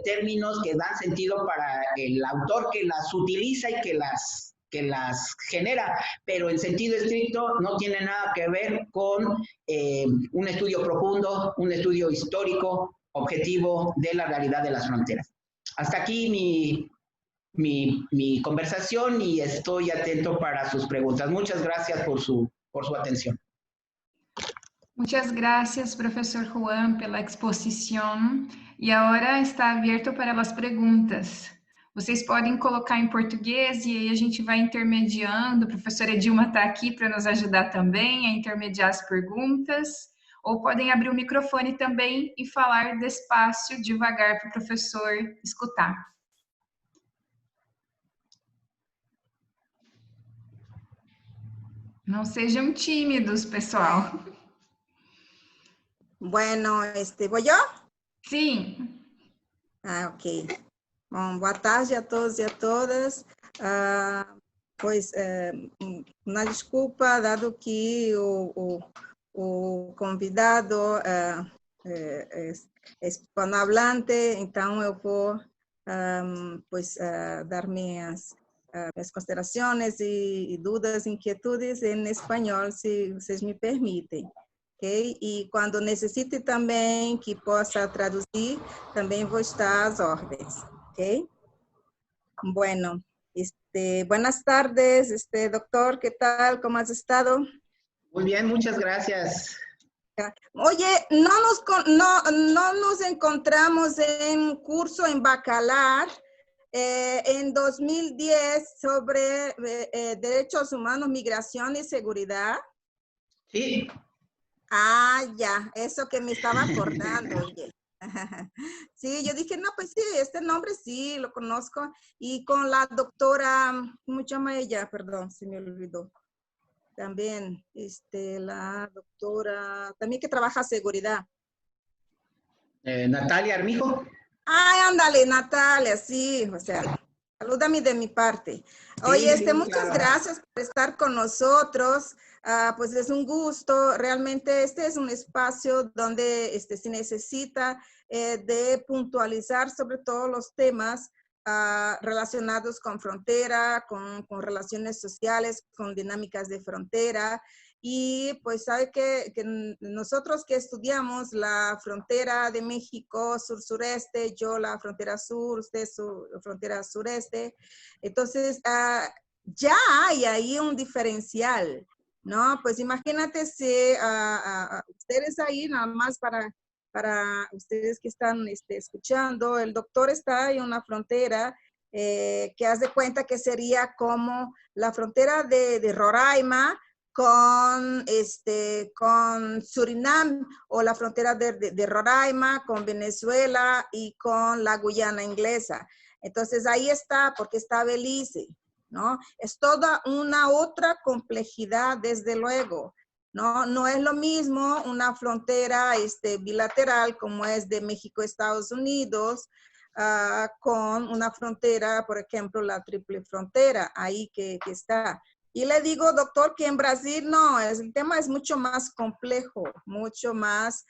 términos que dan sentido para el autor que las utiliza y que las genera, pero en sentido estricto no tiene nada que ver con un estudio profundo, un estudio histórico, objetivo de la realidad de las fronteras. Hasta aquí mi conversación y estoy atento para sus preguntas. Muchas gracias por su atención. Muchas gracias, professor Juan, pela exposição. E agora está aberto para as perguntas. Vocês podem colocar em português e aí a gente vai intermediando. A professora Edilma está aqui para nos ajudar também a intermediar as perguntas. Ou podem abrir o microfone também e falar despacio, devagar, para o professor escutar. Não sejam tímidos, pessoal. Bueno, ¿voy yo? Sim. Ok. Bom, boa tarde a todos e a todas. Uma desculpa, dado que o convidado é hispanohablante, então eu vou dar minhas considerações e dúvidas, inquietudes em espanhol, se vocês me permitem. Okay? E quando necessite também que possa traduzir, também vou estar às ordens. Okay? Bueno, buenas tardes, doctor, ¿qué tal? ¿Cómo has estado? Muy bien, muchas gracias. Oye, no nos encontramos en curso en Bacalar en 2010 sobre derechos humanos, migración y seguridad. Sí. Ah, ya, eso que me estaba acordando, oye. Sí, yo dije, no, pues sí, este nombre sí, lo conozco. Y con la doctora, ¿cómo se llama ella? Perdón, se me olvidó. También, la doctora, también que trabaja seguridad. Natalia Armijo. Ay, ándale, Natalia, sí, o sea, salúdame de mi parte. Oye, sí, muchas gracias por estar con nosotros. Pues es un gusto, realmente este es un espacio donde se necesita de puntualizar sobre todo los temas relacionados con frontera, con relaciones sociales, con dinámicas de frontera. Y pues sabe que nosotros que estudiamos la frontera de México, sur-sureste, yo la frontera sur, usted su frontera sureste, entonces ya hay ahí un diferencial, ¿no? Pues imagínate si ustedes ahí, nada más para para ustedes que están escuchando, el doctor está en una frontera que haz de cuenta que sería como la frontera de Roraima con Surinam, o la frontera de Roraima con Venezuela y con la Guyana Inglesa. Entonces ahí está, porque está Belice, ¿no? Es toda una otra complejidad, desde luego. No es lo mismo una frontera bilateral como es de México a Estados Unidos, con una frontera, por ejemplo, la triple frontera, ahí que está. Y le digo, doctor, que en Brasil no, el tema es mucho más complejo, mucho más,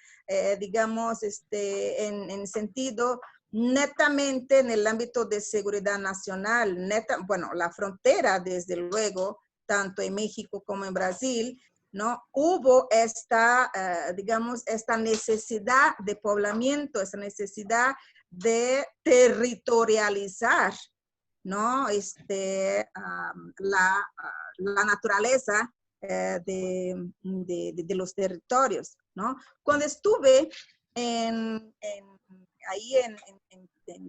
digamos, en sentido netamente en el ámbito de seguridad nacional. Bueno, la frontera, desde luego, tanto en México como en Brasil, ¿no? Hubo esta, digamos, esta necesidad de poblamiento, esta necesidad de territorializar, ¿no? La naturaleza de los territorios, ¿no? Cuando estuve ahí en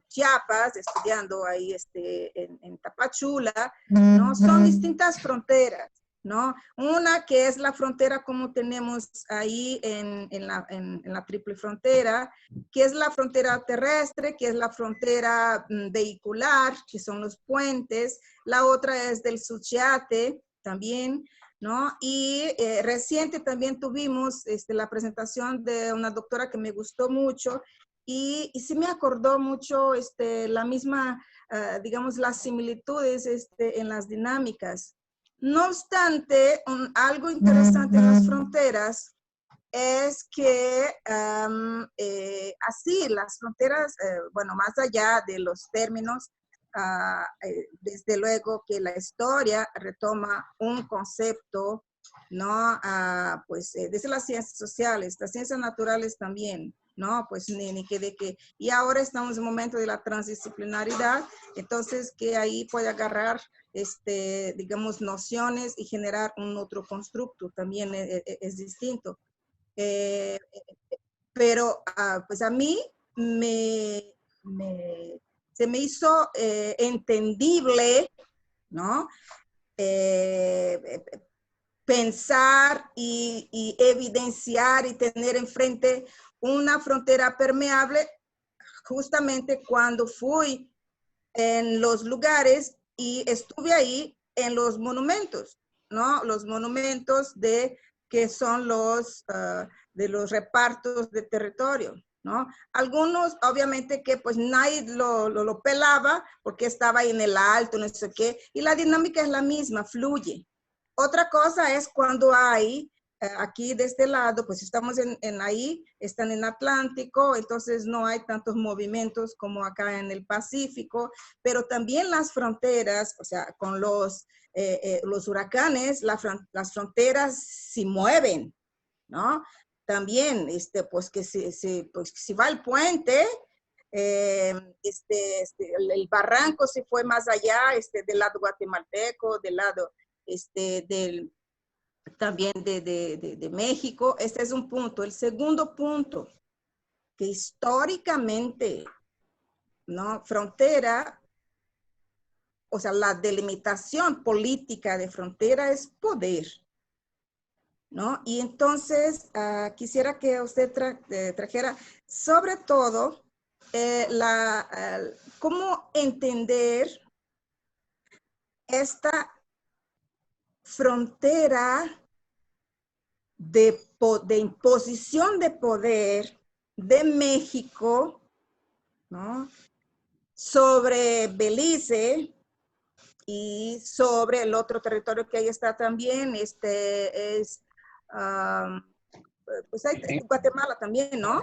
Chiapas, estudiando ahí en Tapachula, ¿no? Son distintas fronteras, ¿no? Una que es la frontera como tenemos ahí en la triple frontera, que es la frontera terrestre, que es la frontera vehicular, que son los puentes. La otra es del Suchiate también, ¿no? Y reciente también tuvimos la presentación de una doctora que me gustó mucho, y sí me acordó mucho la misma, digamos, las similitudes en las dinámicas. No obstante, algo interesante en las fronteras es que así las fronteras, bueno, más allá de los términos, desde luego que la historia retoma un concepto, ¿no? Pues desde las ciencias sociales, las ciencias naturales también, ¿no? Pues ni que de que, y ahora estamos en un momento de la transdisciplinaridad, entonces que ahí puede agarrar digamos, nociones y generar un otro constructo, también es distinto. Pero pues a mí se me hizo entendible, ¿no? Pensar y evidenciar y tener enfrente una frontera permeable justamente cuando fui en los lugares y estuve ahí en los monumentos, ¿no? Los monumentos que son de los repartos de territorio, ¿no? Algunos, obviamente, que pues nadie lo pelaba porque estaba ahí en el alto, no sé qué, y la dinámica es la misma, fluye. Otra cosa es cuando hay, aquí de este lado, pues estamos ahí, están en Atlántico, entonces no hay tantos movimientos como acá en el Pacífico, pero también las fronteras, o sea, con los huracanes, las fronteras se mueven, ¿no? También, pues que pues, si va el puente, el barranco se fue más allá, del lado guatemalteco, del lado, también de México. Este es un punto. El segundo punto, que históricamente, ¿no? Frontera, o sea, la delimitación política de frontera es poder, ¿no? Y entonces quisiera que usted trajera sobre todo cómo entender esta frontera de imposición de poder de México, ¿no? Sobre Belice y sobre el otro territorio que ahí está también, es pues hay Guatemala también, ¿no?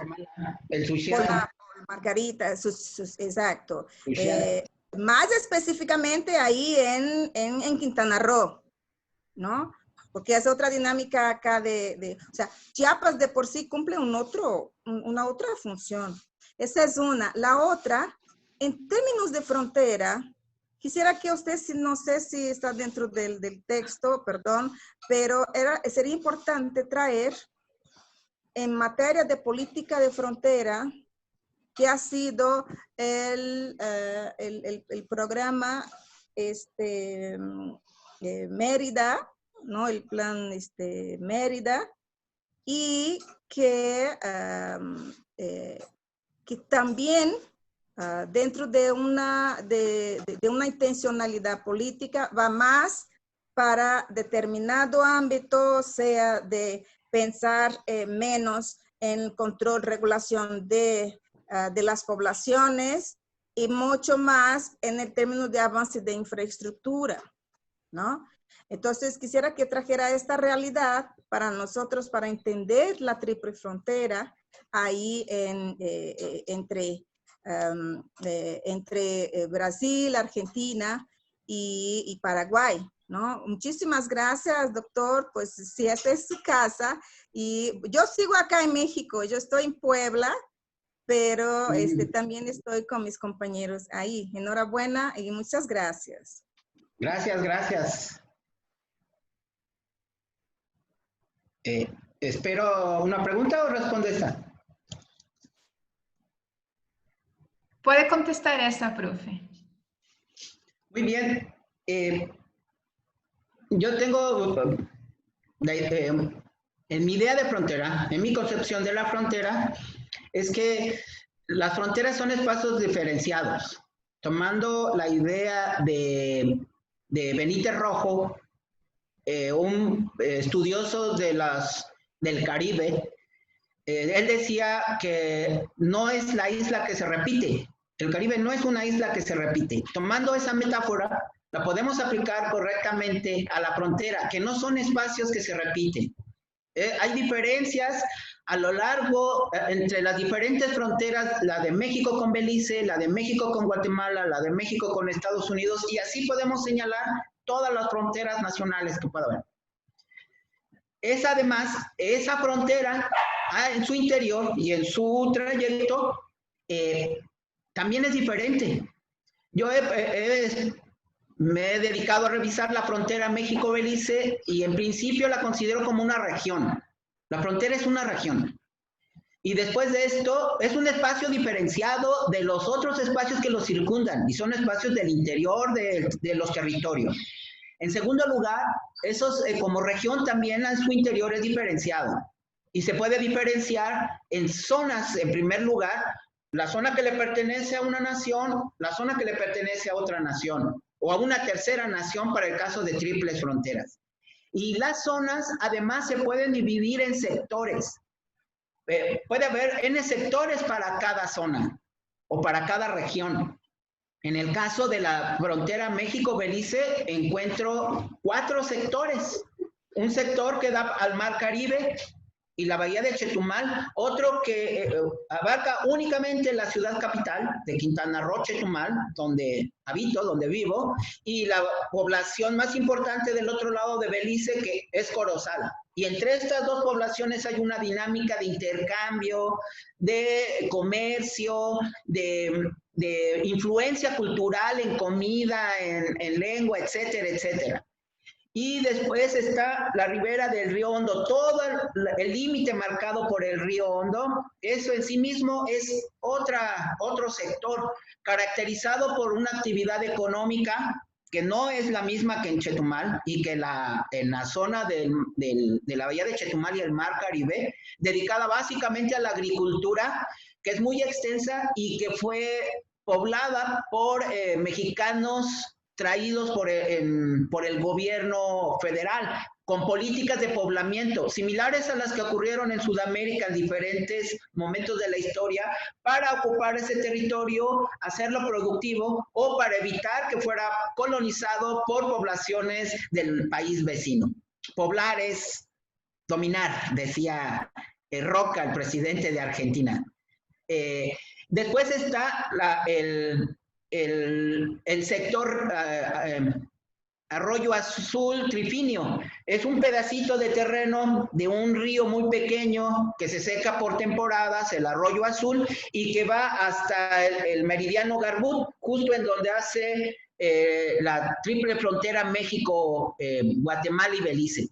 El Suchiate. Margarita, exacto. Más específicamente ahí en Quintana Roo, ¿no? Porque es otra dinámica acá o sea, Chiapas de por sí cumple una otra función. Esa es una. La otra, en términos de frontera, quisiera que usted, no sé si está dentro del texto, perdón, pero sería importante traer en materia de política de frontera, que ha sido el programa Mérida, ¿no? El plan Mérida, y que también dentro de una intencionalidad política va más para determinado ámbito, sea de pensar menos en control, regulación de las poblaciones y mucho más en el término de avance de infraestructura, ¿no? Entonces, quisiera que trajera esta realidad para nosotros, para entender la triple frontera ahí entre Brasil, Argentina y Paraguay, ¿no? Muchísimas gracias, doctor. Pues si esta es su casa, y yo sigo acá en México, yo estoy en Puebla, pero también estoy con mis compañeros ahí. Enhorabuena y muchas gracias. Gracias, gracias. Espero una pregunta o responde esta. Puede contestar esta, profe. Muy bien. Yo tengo, en mi idea de frontera, en mi concepción de la frontera, es que las fronteras son espacios diferenciados. Tomando la idea de Benítez Rojo, un estudioso del Caribe, él decía que no es la isla que se repite. El Caribe no es una isla que se repite. Tomando esa metáfora, la podemos aplicar correctamente a la frontera, que no son espacios que se repiten. Hay diferencias a lo largo entre las diferentes fronteras, la de México con Belice, la de México con Guatemala, la de México con Estados Unidos, y así podemos señalar todas las fronteras nacionales que pueda haber. Es además, esa frontera en su interior y en su trayecto también es diferente. Yo me he dedicado a revisar la frontera México-Belice y en principio la considero como una región. La frontera es una región. Y después de esto, es un espacio diferenciado de los otros espacios que lo circundan y son espacios del interior de los territorios. En segundo lugar, esos como región también en su interior es diferenciado. Y se puede diferenciar en zonas, en primer lugar, la zona que le pertenece a una nación, la zona que le pertenece a otra nación, o a una tercera nación para el caso de triples fronteras. Y las zonas además se pueden dividir en sectores. Puede haber N sectores para cada zona o para cada región. En el caso de la frontera México-Belice encuentro 4 sectores. Un sector que da al Mar Caribe y la bahía de Chetumal, otro que abarca únicamente la ciudad capital de Quintana Roo, Chetumal, donde habito, donde vivo, y la población más importante del otro lado de Belice, que es Corozal. Y entre estas dos poblaciones hay una dinámica de intercambio, de comercio, de influencia cultural en comida, en lengua, etcétera, etcétera. Y después está la ribera del río Hondo, todo el límite marcado por el río Hondo. Eso en sí mismo es otro sector caracterizado por una actividad económica que no es la misma que en Chetumal y que en la zona de la bahía de Chetumal y el Mar Caribe, dedicada básicamente a la agricultura, que es muy extensa y que fue poblada por mexicanos traídos por el gobierno federal, con políticas de poblamiento similares a las que ocurrieron en Sudamérica en diferentes momentos de la historia, para ocupar ese territorio, hacerlo productivo o para evitar que fuera colonizado por poblaciones del país vecino. Poblar es dominar, decía Roca, el presidente de Argentina. Después está el sector Arroyo Azul Trifinio. Es un pedacito de terreno de un río muy pequeño que se seca por temporadas, el Arroyo Azul, y que va hasta el meridiano Garbut, justo en donde hace la triple frontera México, Guatemala y Belice.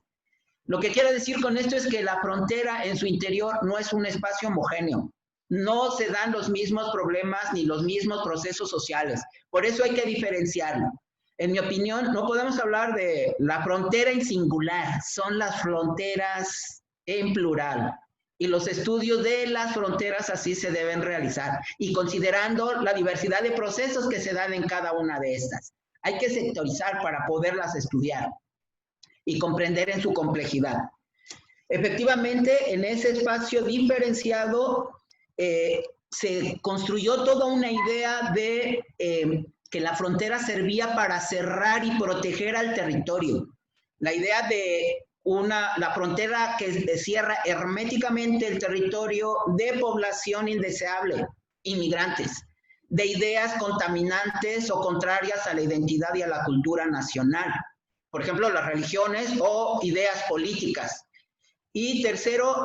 Lo que quiero decir con esto es que la frontera en su interior no es un espacio homogéneo. No se dan los mismos problemas ni los mismos procesos sociales. Por eso hay que diferenciarlo. En mi opinión, no podemos hablar de la frontera en singular, son las fronteras en plural. Y los estudios de las fronteras así se deben realizar, y considerando la diversidad de procesos que se dan en cada una de estas. Hay que sectorizar para poderlas estudiar y comprender en su complejidad. Efectivamente, en ese espacio diferenciado se construyó toda una idea de que la frontera servía para cerrar y proteger al territorio. La idea de la frontera que cierra herméticamente el territorio de población indeseable, inmigrantes, de ideas contaminantes o contrarias a la identidad y a la cultura nacional. Por ejemplo, las religiones o ideas políticas. Y tercero,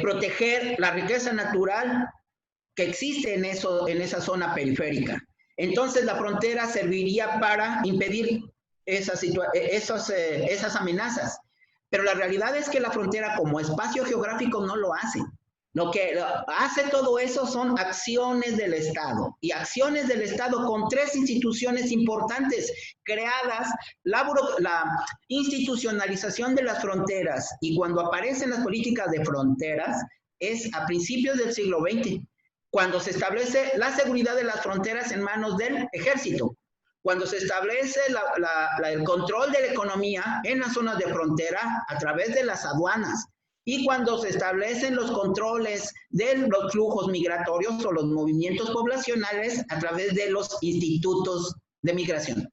proteger la riqueza natural que existe en esa zona periférica. Entonces, la frontera serviría para impedir esas amenazas. Pero la realidad es que la frontera como espacio geográfico no lo hace. Lo que hace todo eso son acciones del Estado, y acciones del Estado con tres instituciones importantes creadas, la institucionalización de las fronteras, y cuando aparecen las políticas de fronteras es a principios del siglo XX, cuando se establece la seguridad de las fronteras en manos del ejército, cuando se establece el control de la economía en las zonas de frontera a través de las aduanas, y cuando se establecen los controles de los flujos migratorios o los movimientos poblacionales a través de los institutos de migración.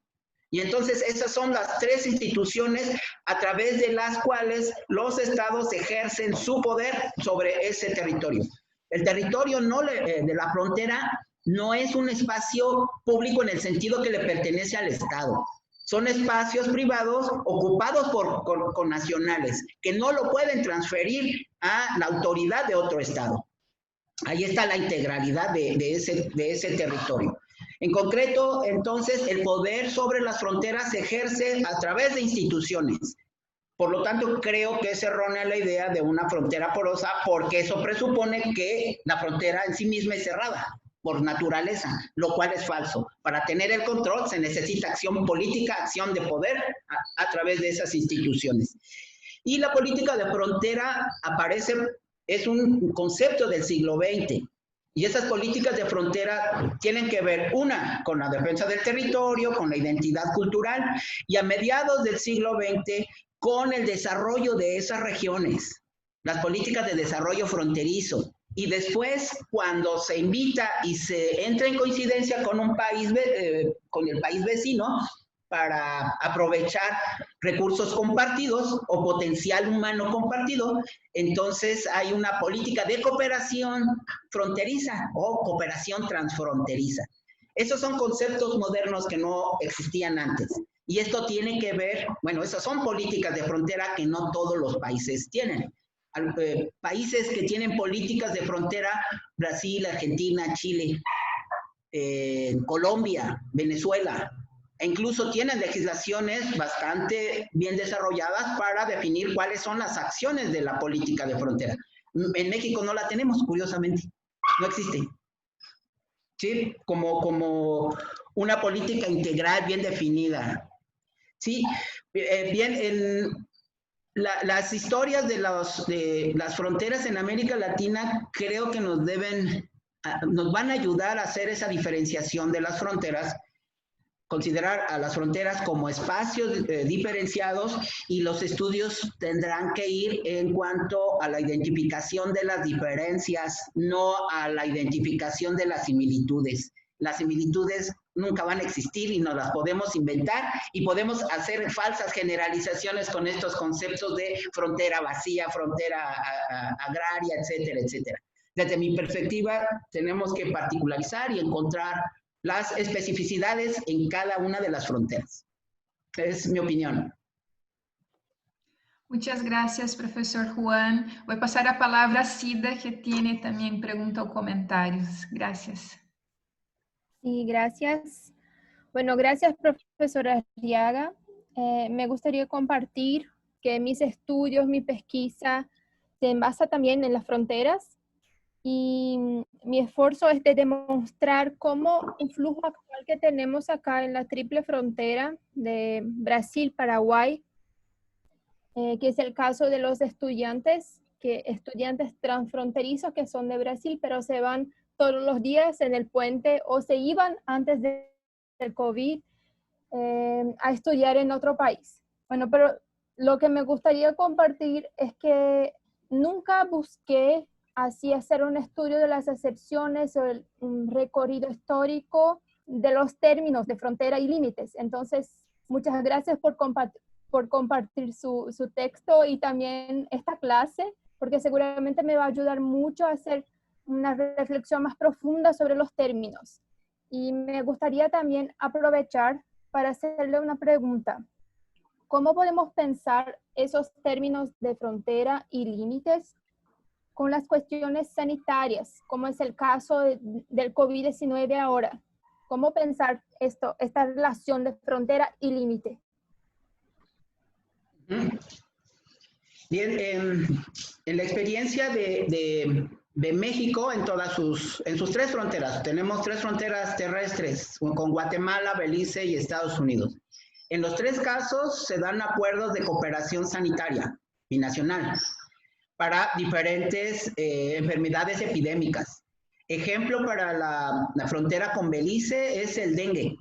Y entonces esas son las tres instituciones a través de las cuales los estados ejercen su poder sobre ese territorio. El territorio de la frontera no es un espacio público en el sentido que le pertenece al Estado. Son espacios privados ocupados por nacionales que no lo pueden transferir a la autoridad de otro Estado. Ahí está la integralidad de ese territorio. En concreto, entonces, el poder sobre las fronteras se ejerce a través de instituciones. Por lo tanto, creo que es errónea la idea de una frontera porosa, porque eso presupone que la frontera en sí misma es cerrada por naturaleza, lo cual es falso. Para tener el control se necesita acción política, acción de poder a través de esas instituciones. Y la política de frontera es un concepto del siglo XX. Y esas políticas de frontera tienen que ver, una, con la defensa del territorio, con la identidad cultural, y a mediados del siglo XX, con el desarrollo de esas regiones, las políticas de desarrollo fronterizo. Y después, cuando se invita y se entra en coincidencia con con el país vecino para aprovechar recursos compartidos o potencial humano compartido, entonces hay una política de cooperación fronteriza o cooperación transfronteriza. Esos son conceptos modernos que no existían antes. Y esto tiene que ver, bueno, esas son políticas de frontera que no todos los países tienen. Países que tienen políticas de frontera, Brasil, Argentina, Chile, Colombia, Venezuela, e incluso tienen legislaciones bastante bien desarrolladas para definir cuáles son las acciones de la política de frontera. En México no la tenemos, curiosamente, no existe. ¿Sí? Como una política integral bien definida. ¿Sí? Las historias de las fronteras en América Latina creo que nos van a ayudar a hacer esa diferenciación de las fronteras, considerar a las fronteras como espacios diferenciados, y los estudios tendrán que ir en cuanto a la identificación de las diferencias, no a la identificación de las similitudes. Las similitudes nunca van a existir y nos las podemos inventar, y podemos hacer falsas generalizaciones con estos conceptos de frontera vacía, frontera agraria, etcétera, etcétera. Desde mi perspectiva, tenemos que particularizar y encontrar las especificidades en cada una de las fronteras. Es mi opinión. Muchas gracias, profesor Juan. Voy a pasar la palabra a Cida, que tiene también preguntas o comentarios. Gracias. Sí, gracias. Bueno, gracias, profesora Arriaga. Me gustaría compartir que mis estudios, mi pesquisa se basa también en las fronteras y mi esfuerzo es de demostrar cómo un flujo actual que tenemos acá en la triple frontera de Brasil-Paraguay, que es el caso de los estudiantes transfronterizos que son de Brasil, pero se van todos los días en el puente o se iban antes del COVID a estudiar en otro país. Bueno, pero lo que me gustaría compartir es que nunca busqué así hacer un estudio de las excepciones o un recorrido histórico de los términos de frontera y límites. Entonces, muchas gracias por compartir su texto y también esta clase, porque seguramente me va a ayudar mucho a hacer una reflexión más profunda sobre los términos. Y me gustaría también aprovechar para hacerle una pregunta. ¿Cómo podemos pensar esos términos de frontera y límites con las cuestiones sanitarias, como es el caso del COVID-19 ahora? ¿Cómo pensar esta relación de frontera y límite? Bien, en la experiencia de México en sus tres fronteras, tenemos tres fronteras terrestres con Guatemala, Belice y Estados Unidos. En los tres casos se dan acuerdos de cooperación sanitaria binacional para diferentes enfermedades epidémicas. Ejemplo para la frontera con Belice es el dengue.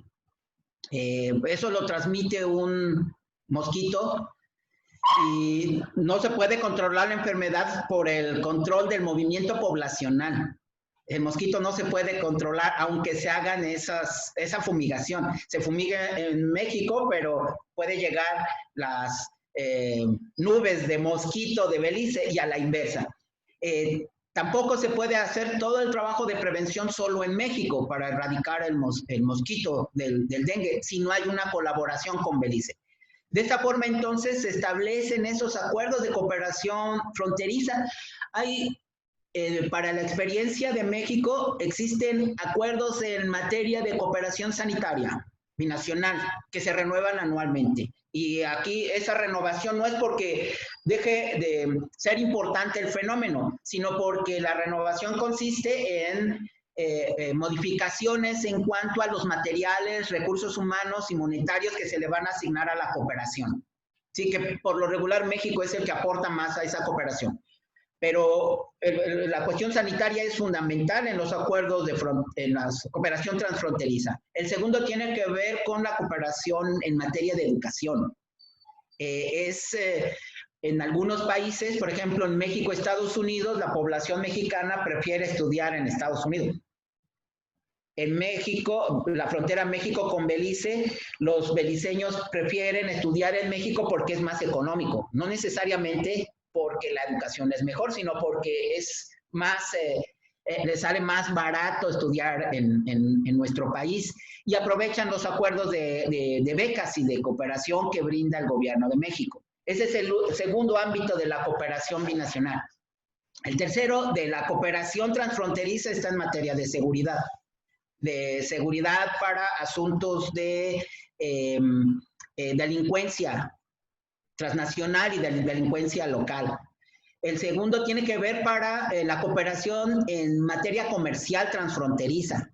Eso lo transmite un mosquito y no se puede controlar la enfermedad por el control del movimiento poblacional. El mosquito no se puede controlar aunque se hagan esa fumigación. Se fumiga en México, pero puede llegar las nubes de mosquito de Belice y a la inversa. Tampoco se puede hacer todo el trabajo de prevención solo en México para erradicar el mosquito del dengue si no hay una colaboración con Belice. De esta forma, entonces, se establecen esos acuerdos de cooperación fronteriza. Para la experiencia de México, existen acuerdos en materia de cooperación sanitaria binacional que se renuevan anualmente. Y aquí esa renovación no es porque deje de ser importante el fenómeno, sino porque la renovación consiste en modificaciones en cuanto a los materiales, recursos humanos y monetarios que se le van a asignar a la cooperación. Sí, que por lo regular México es el que aporta más a esa cooperación. Pero la cuestión sanitaria es fundamental en los acuerdos en la cooperación transfronteriza. El segundo tiene que ver con la cooperación en materia de educación. En algunos países, por ejemplo en México, Estados Unidos, la población mexicana prefiere estudiar en Estados Unidos. En México, la frontera México con Belice, los beliceños prefieren estudiar en México porque es más económico, no necesariamente porque la educación es mejor, sino porque es más, les sale más barato estudiar en nuestro país y aprovechan los acuerdos de becas y de cooperación que brinda el gobierno de México. Ese es el segundo ámbito de la cooperación binacional. El tercero, de la cooperación transfronteriza, está en materia de seguridad para asuntos de delincuencia transnacional y de delincuencia local. El segundo tiene que ver para la cooperación en materia comercial transfronteriza.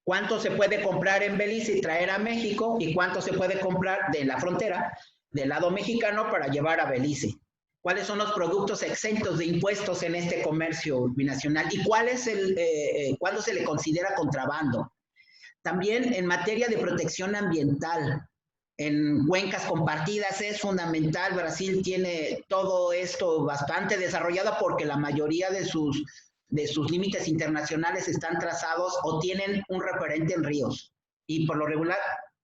¿Cuánto se puede comprar en Belice y traer a México? ¿Y cuánto se puede comprar de la frontera, del lado mexicano, para llevar a Belice? ¿Cuáles son los productos exentos de impuestos en este comercio binacional? ¿Y cuándo se le considera contrabando? También en materia de protección ambiental, en cuencas compartidas es fundamental. Brasil tiene todo esto bastante desarrollado porque la mayoría de sus límites internacionales están trazados o tienen un referente en ríos. Y por lo regular,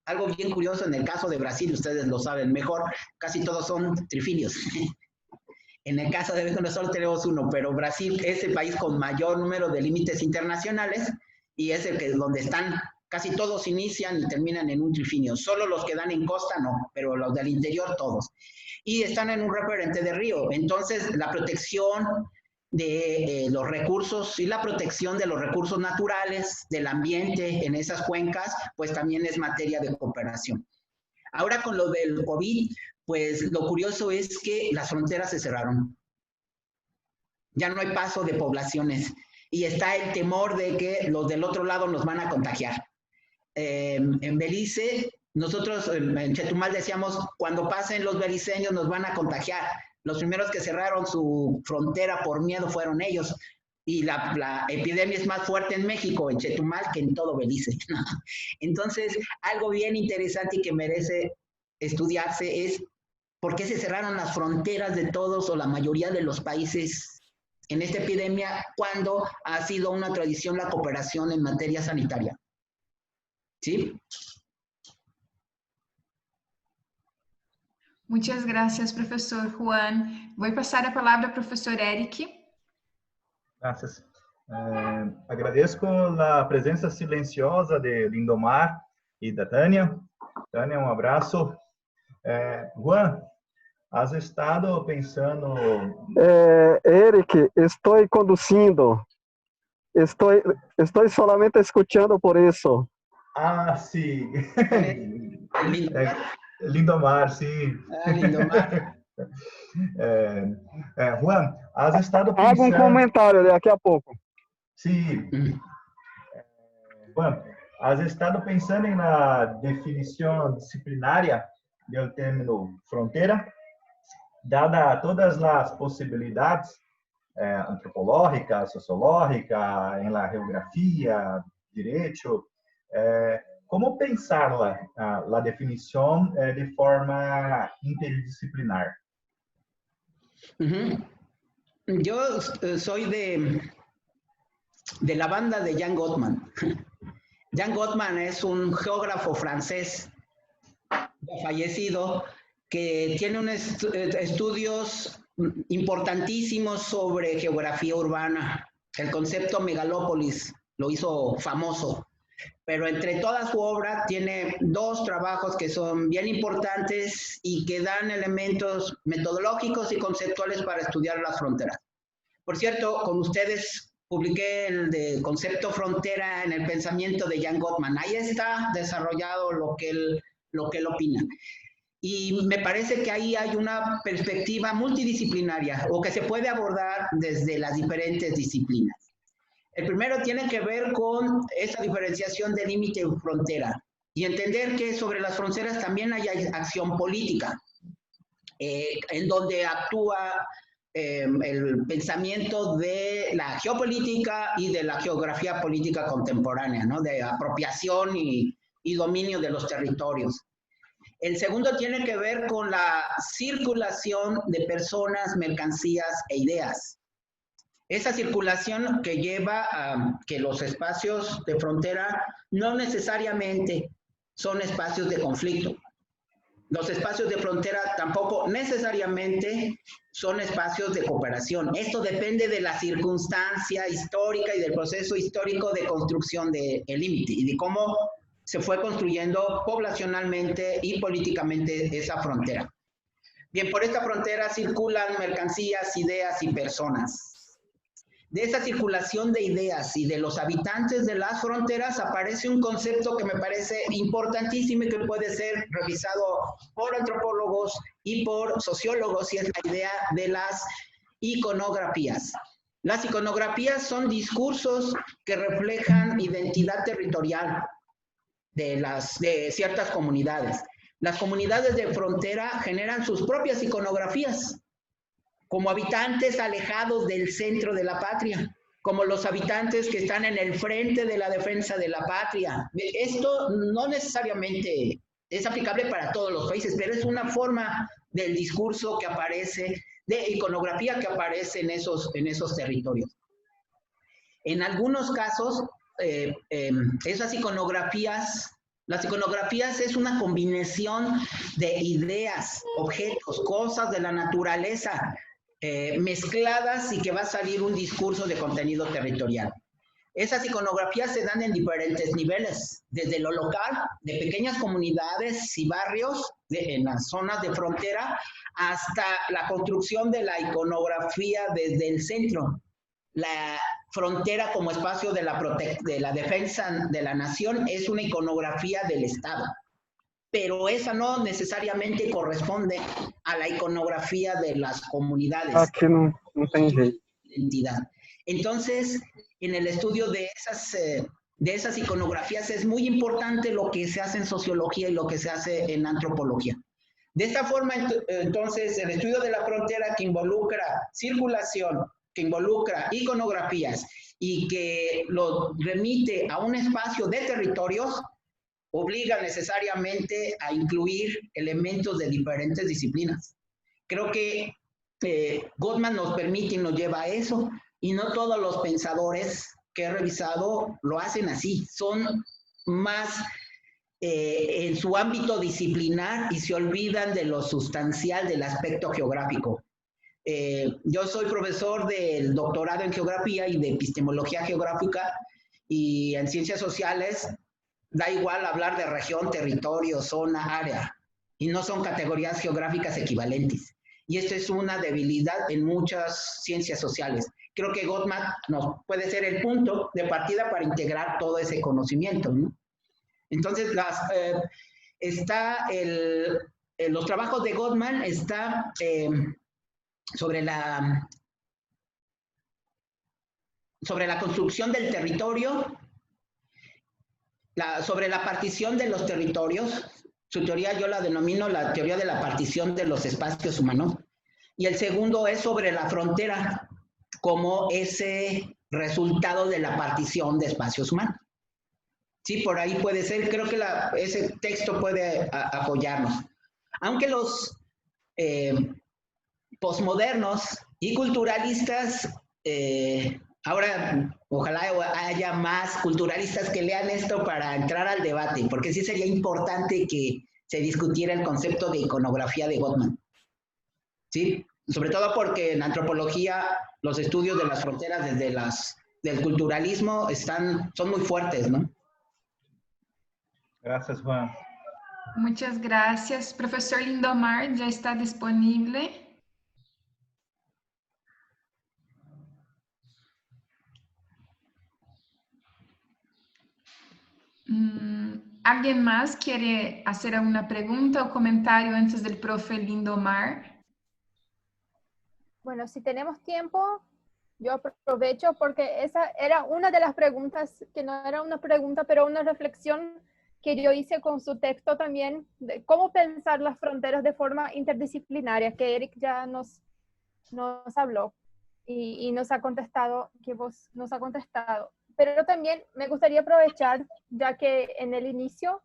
algo bien curioso en el caso de Brasil, ustedes lo saben mejor, casi todos son trifinios. En el caso de México solo tenemos uno, pero Brasil es el país con mayor número de límites internacionales y es donde están, casi todos inician y terminan en un trifinio. Solo los que dan en costa no, pero los del interior todos. Y están en un referente de río. Entonces, la protección de los recursos y la protección de los recursos naturales, del ambiente en esas cuencas, pues también es materia de cooperación. Ahora con lo del COVID, pues lo curioso es que las fronteras se cerraron. Ya no hay paso de poblaciones y está el temor de que los del otro lado nos van a contagiar. En Belice, nosotros en Chetumal decíamos, cuando pasen los beliceños nos van a contagiar. Los primeros que cerraron su frontera por miedo fueron ellos. Y la epidemia es más fuerte en México, en Chetumal, que en todo Belice. Entonces, algo bien interesante y que merece estudiarse es por qué se cerraron las fronteras de todos o la mayoría de los países en esta epidemia cuando ha sido una tradición la cooperación en materia sanitaria. ¿Sí? Muchas gracias, profesor Juan. Voy a pasar a palabra al profesor Eric. Gracias. Agradeço a presença silenciosa de Lindomar e da Tânia. Tânia, um abraço. Juan, has estado pensando... Eric, estou conduzindo. Estou solamente escutando por isso. Ah, sim. Lindomar, sim. Lindomar. Juan, has estado pensando... Haga um comentário daqui a pouco. Sim. Juan, has estado pensando na definição disciplinária do término fronteira, dada todas as possibilidades antropológicas, sociológicas, em la geografia, direito, como pensar a definição de forma interdisciplinar? Yo soy de la banda de Jean Gottman. Jean Gottman es un geógrafo francés fallecido que tiene unos estudios importantísimos sobre geografía urbana. El concepto megalópolis lo hizo famoso, pero entre toda su obra tiene dos trabajos que son bien importantes y que dan elementos metodológicos y conceptuales para estudiar las fronteras. Por cierto, con ustedes publiqué el de concepto frontera en el pensamiento de Jean Gottman. Ahí está desarrollado lo que él opina. Y me parece que ahí hay una perspectiva multidisciplinaria o que se puede abordar desde las diferentes disciplinas. El primero tiene que ver con esa diferenciación de límite y frontera y entender que sobre las fronteras también hay acción política, en donde actúa el pensamiento de la geopolítica y de la geografía política contemporánea, ¿no? De apropiación y dominio de los territorios. El segundo tiene que ver con la circulación de personas, mercancías e ideas. Esa circulación que lleva a que los espacios de frontera no necesariamente son espacios de conflicto. Los espacios de frontera tampoco necesariamente son espacios de cooperación. Esto depende de la circunstancia histórica y del proceso histórico de construcción del límite y de cómo se fue construyendo poblacionalmente y políticamente esa frontera. Bien, por esta frontera circulan mercancías, ideas y personas. De esa circulación de ideas y de los habitantes de las fronteras aparece un concepto que me parece importantísimo y que puede ser revisado por antropólogos y por sociólogos, y es la idea de las iconografías. Las iconografías son discursos que reflejan identidad territorial de ciertas comunidades. Las comunidades de frontera generan sus propias iconografías, como habitantes alejados del centro de la patria, como los habitantes que están en el frente de la defensa de la patria. Esto no necesariamente es aplicable para todos los países, pero es una forma del discurso que aparece, de iconografía que aparece en esos territorios. En algunos casos, esas iconografías, las iconografías es una combinación de ideas, objetos, cosas de la naturaleza, mezcladas y que va a salir un discurso de contenido territorial. Esas iconografías se dan en diferentes niveles, desde lo local, de pequeñas comunidades y barrios en las zonas de frontera, hasta la construcción de la iconografía desde el centro. La frontera como espacio de la defensa de la nación es una iconografía del Estado. pero esa no necesariamente corresponde a la iconografía de las comunidades. Aqui não tem jeito. Identidad. Entonces, en el estudio de esas iconografías es muy importante lo que se hace en sociología y lo que se hace en antropología. De esta forma, entonces, el estudio de la frontera que involucra circulación, que involucra iconografías y que lo remite a un espacio de territorios, obliga necesariamente a incluir elementos de diferentes disciplinas. Creo que Gottman nos permite y nos lleva a eso, y no todos los pensadores que he revisado lo hacen así, son más en su ámbito disciplinar y se olvidan de lo sustancial del aspecto geográfico. Yo soy profesor del doctorado en geografía y de epistemología geográfica, y en ciencias sociales da igual hablar de región, territorio, zona, área, y no son categorías geográficas equivalentes. Y esto es una debilidad en muchas ciencias sociales. Creo que Gottman nos puede ser el punto de partida para integrar todo ese conocimiento, ¿no? Entonces, los trabajos de Gottman están sobre la construcción del territorio, sobre la partición de los territorios. Su teoría yo la denomino la teoría de la partición de los espacios humanos. Y el segundo es sobre la frontera como ese resultado de la partición de espacios humanos. Sí, por ahí puede ser, creo que ese texto puede apoyarnos. Aunque los posmodernos y culturalistas, ahora ojalá haya más culturalistas que lean esto para entrar al debate, porque sí sería importante que se discutiera el concepto de iconografía de Gottman. ¿Sí? Sobre todo porque en antropología los estudios de las fronteras desde del culturalismo son muy fuertes, ¿no? Gracias, Juan. Muchas gracias. Profesor Lindomar, ¿ya está disponible? ¿Alguien más quiere hacer alguna pregunta o comentario antes del profe Lindomar? Bueno, si tenemos tiempo, yo aprovecho porque esa era una de las preguntas, que no era una pregunta, pero una reflexión que yo hice con su texto también, de cómo pensar las fronteras de forma interdisciplinaria, que Eric ya nos habló y nos ha contestado, que vos nos ha contestado. Pero también me gustaría aprovechar, ya que en el inicio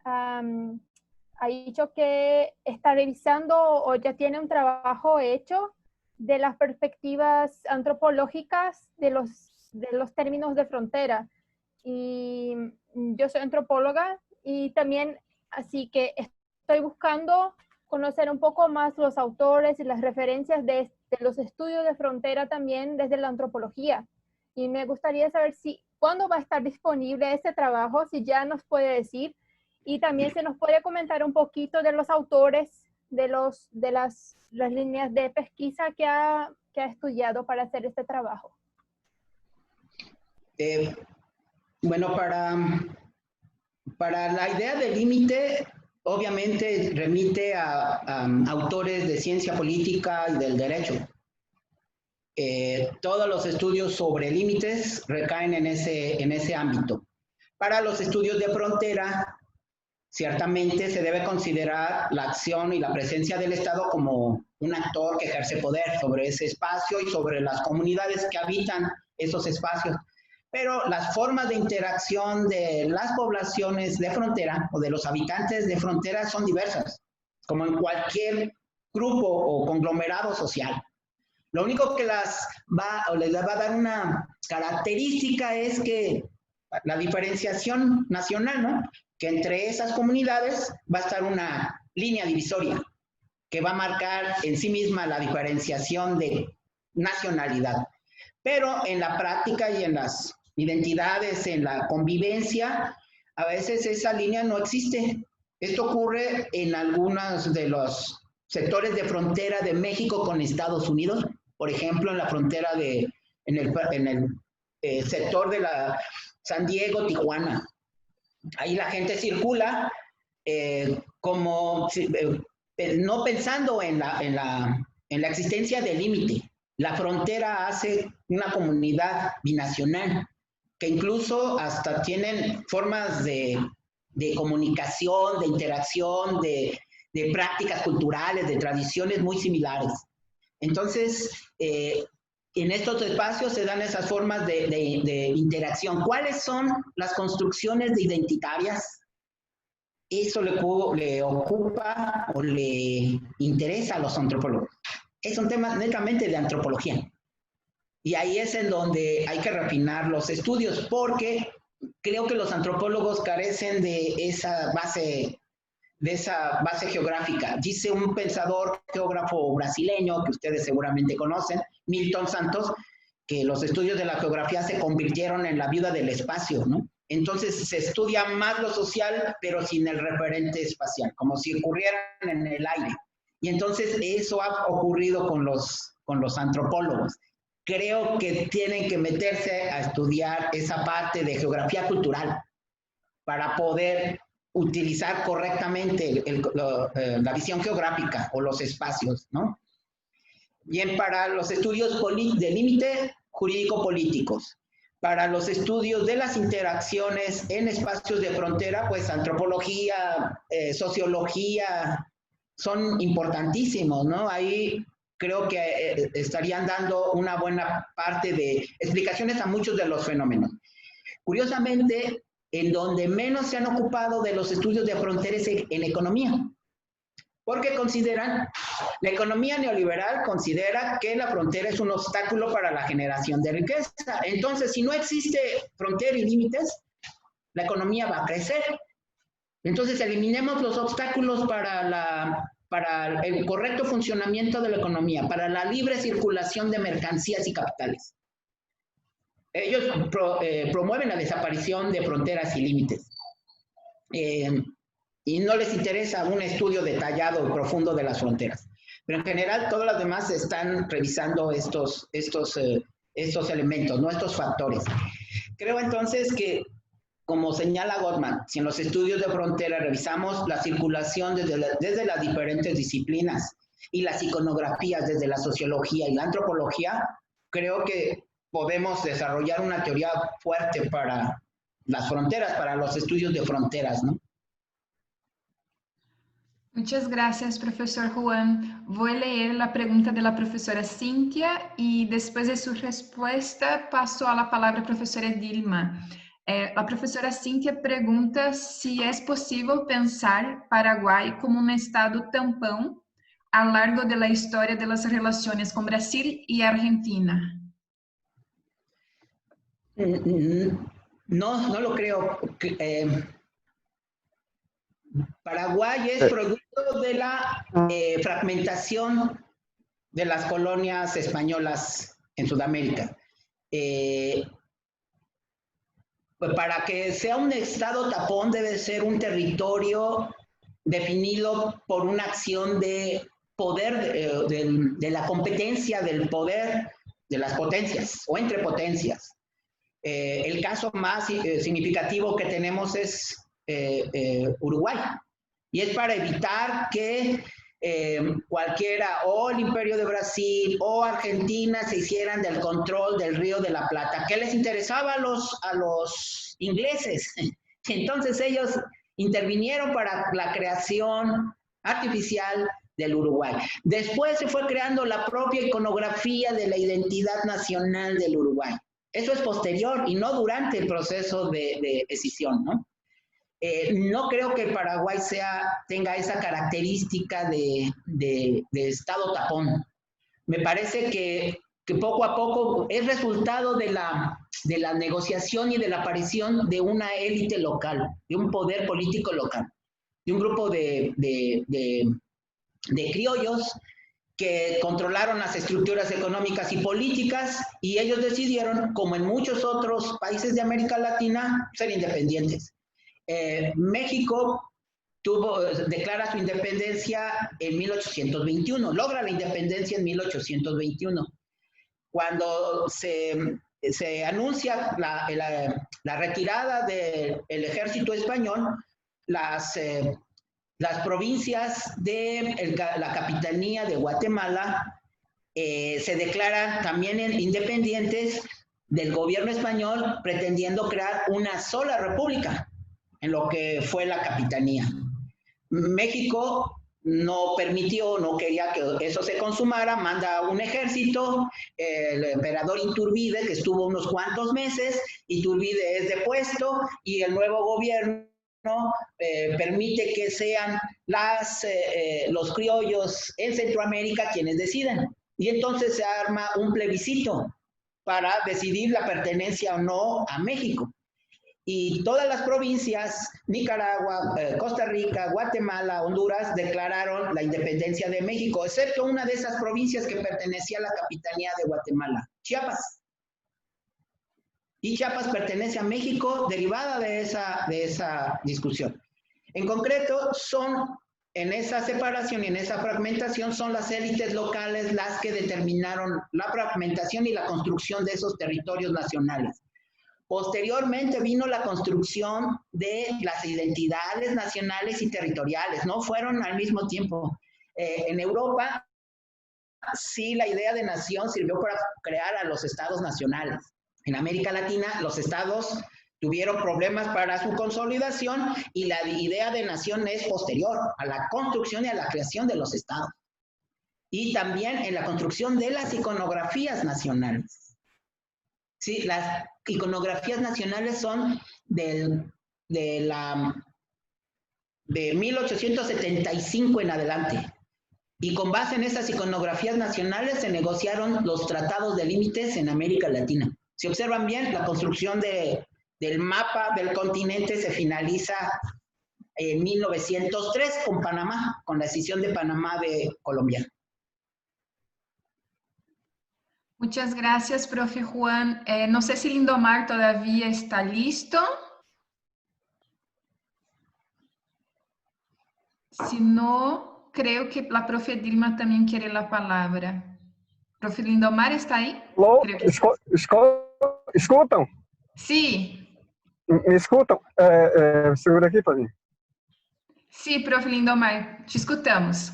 ha dicho que está revisando o ya tiene un trabajo hecho de las perspectivas antropológicas de los términos de frontera. Y yo soy antropóloga y también así que estoy buscando conocer un poco más los autores y las referencias de los estudios de frontera también desde la antropología. Y me gustaría saber cuándo va a estar disponible ese trabajo, si ya nos puede decir, y también se nos puede comentar un poquito de los autores, de las líneas de pesquisa que ha estudiado para hacer este trabajo. Bueno, para la idea de límite, obviamente remite a autores de ciencia política y del derecho. Todos los estudios sobre límites recaen en ese ámbito. Para los estudios de frontera, ciertamente se debe considerar la acción y la presencia del Estado como un actor que ejerce poder sobre ese espacio y sobre las comunidades que habitan esos espacios. Pero las formas de interacción de las poblaciones de frontera o de los habitantes de frontera son diversas, como en cualquier grupo o conglomerado social. Lo único que les va a dar una característica es que la diferenciación nacional, ¿no? Que entre esas comunidades va a estar una línea divisoria que va a marcar en sí misma la diferenciación de nacionalidad. Pero en la práctica y en las identidades, en la convivencia, a veces esa línea no existe. Esto ocurre en algunos de los sectores de frontera de México con Estados Unidos, por ejemplo, en la frontera en el sector de la San Diego, Tijuana. Ahí la gente circula no pensando en la existencia del límite. La frontera hace una comunidad binacional, que incluso hasta tienen formas de comunicación, de interacción, de prácticas culturales, de tradiciones muy similares. Entonces, en estos espacios se dan esas formas de interacción. ¿Cuáles son las construcciones identitarias? Eso le ocupa o le interesa a los antropólogos. Es un tema netamente de antropología. Y ahí es en donde hay que refinar los estudios, porque creo que los antropólogos carecen de esa base geográfica. Dice un pensador geógrafo brasileño, que ustedes seguramente conocen, Milton Santos, que los estudios de la geografía se convirtieron en la viuda del espacio, ¿no? Entonces se estudia más lo social, pero sin el referente espacial, como si ocurrieran en el aire. Y entonces eso ha ocurrido con los antropólogos. Creo que tienen que meterse a estudiar esa parte de geografía cultural para poder utilizar correctamente la visión geográfica o los espacios, ¿no? Bien, para los estudios de límite jurídico-políticos, para los estudios de las interacciones en espacios de frontera, pues antropología, sociología, son importantísimos, ¿no? Ahí creo que estarían dando una buena parte de explicaciones a muchos de los fenómenos. Curiosamente, en donde menos se han ocupado de los estudios de frontera es en economía, porque la economía neoliberal considera que la frontera es un obstáculo para la generación de riqueza. Entonces, si no existe frontera y límites, la economía va a crecer. Entonces, eliminemos los obstáculos para el correcto funcionamiento de la economía, para la libre circulación de mercancías y capitales. Ellos promueven la desaparición de fronteras y límites. Y no les interesa un estudio detallado y profundo de las fronteras. Pero en general, todas las demás están revisando estos elementos, ¿no? Estos factores. Creo entonces que, como señala Gottman, si en los estudios de frontera revisamos la circulación desde las diferentes disciplinas y las iconografías desde la sociología y la antropología, creo que podemos desarrollar una teoría fuerte para las fronteras, para los estudios de fronteras, ¿no? Muchas gracias, profesor Juan. Voy a leer la pregunta de la profesora Cintia y después de su respuesta paso a la palabra profesora Dilma. La profesora Cintia pregunta si es posible pensar Paraguay como un estado tampón a lo largo de la historia de las relaciones con Brasil y Argentina. No lo creo. Paraguay es producto de la fragmentación de las colonias españolas en Sudamérica. Para que sea un estado tapón debe ser un territorio definido por una acción de poder, de la competencia del poder de las potencias o entre potencias. El caso más significativo que tenemos es Uruguay, y es para evitar que cualquiera, o el Imperio de Brasil o Argentina, se hicieran del control del Río de la Plata. ¿Qué les interesaba a los ingleses? Entonces ellos intervinieron para la creación artificial del Uruguay. Después se fue creando la propia iconografía de la identidad nacional del Uruguay. Eso es posterior y no durante el proceso de escisión, ¿no? No creo que Paraguay tenga esa característica de estado tapón. Me parece que poco a poco es resultado de la negociación y de la aparición de una élite local, de un poder político local, de un grupo de criollos que controlaron las estructuras económicas y políticas, y ellos decidieron, como en muchos otros países de América Latina, ser independientes. México declara su independencia en 1821, logra la independencia en 1821. Cuando se anuncia la retirada del ejército español, las las provincias de la capitanía de Guatemala se declaran también independientes del gobierno español, pretendiendo crear una sola república en lo que fue la capitanía. México no permitió, no quería que eso se consumara, manda un ejército, el emperador Iturbide, que estuvo unos cuantos meses, Iturbide es depuesto y el nuevo gobierno permite que sean los criollos en Centroamérica quienes deciden. Y entonces se arma un plebiscito para decidir la pertenencia o no a México. Y todas las provincias, Nicaragua, Costa Rica, Guatemala, Honduras, declararon la independencia de México, excepto una de esas provincias que pertenecía a la capitanía de Guatemala, Chiapas. Y Chiapas pertenece a México, derivada de esa discusión. En concreto, en esa separación y en esa fragmentación, son las élites locales las que determinaron la fragmentación y la construcción de esos territorios nacionales. Posteriormente vino la construcción de las identidades nacionales y territoriales, no fueron al mismo tiempo. En Europa, sí, la idea de nación sirvió para crear a los estados nacionales. En América Latina, los estados tuvieron problemas para su consolidación y la idea de nación es posterior a la construcción y a la creación de los estados. Y también en la construcción de las iconografías nacionales. Sí, las iconografías nacionales son de 1875 en adelante. Y con base en esas iconografías nacionales se negociaron los tratados de límites en América Latina. Si observan bien, la construcción del mapa del continente se finaliza en 1903 con Panamá, con la escisión de Panamá de Colombia. Muchas gracias, profe Juan. No sé si Lindomar todavía está listo. Si no, creo que la profe Dilma también quiere la palabra. Profe Lindomar, ¿está ahí? Alô? Creo que sí. Escutam? Sí. Me escutam? Segura aqui para mim. Sí, profe Lindomar, te escutamos.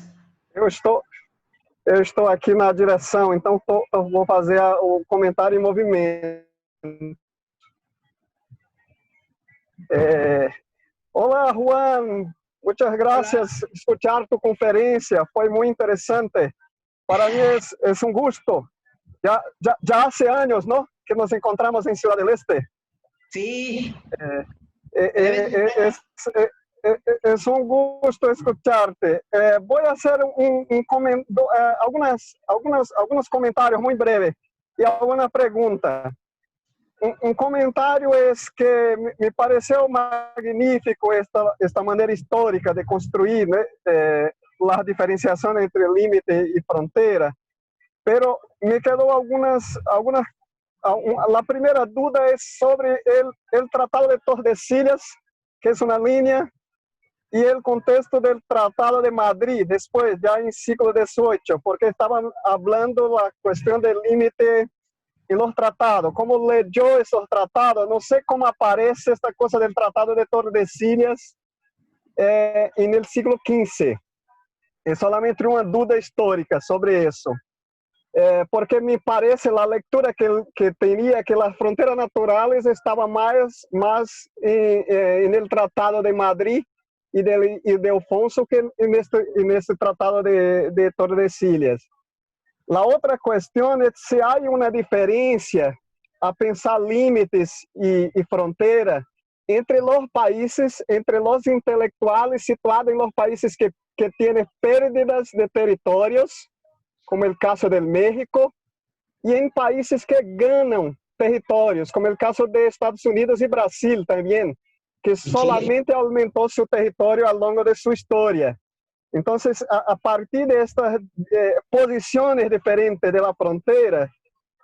Eu estou aqui na direção, então vou fazer o comentário em movimento. Olá, Juan. Muchas gracias por escuchar tu conferencia. Fue muy interesante. Para mí es un gusto. Ya hace años, ¿no? Que nos encontramos en Ciudad del Este. Sí. Es un gusto escucharte. Voy a hacer algunos comentarios muy breves y alguna pregunta. Un comentario es que me pareció magnífico esta manera histórica de construir, ¿no? La diferenciación entre límite y frontera, pero me quedó la primera duda es sobre el Tratado de Tordesillas, que es una línea, y el contexto del Tratado de Madrid, después, ya en siglo XVIII, porque estaban hablando la cuestión del límite en los tratados. ¿Cómo leyó esos tratados? No sé cómo aparece esta cosa del Tratado de Tordesillas en el siglo XV. Es solamente una duda histórica sobre eso. Porque me parece la lectura que tenía que las fronteras naturales estaban más en el Tratado de Madrid y de Alfonso que en este Tratado de Tordesillas. La otra cuestión es si hay una diferencia a pensar límites y frontera entre los países, entre los intelectuales situados en los países que tienen pérdidas de territorios, como el caso del México, y en países que ganan territorios, como el caso de Estados Unidos y Brasil también, que solamente aumentó su territorio a lo largo de su historia. Entonces, a partir de estas posiciones diferentes de la frontera,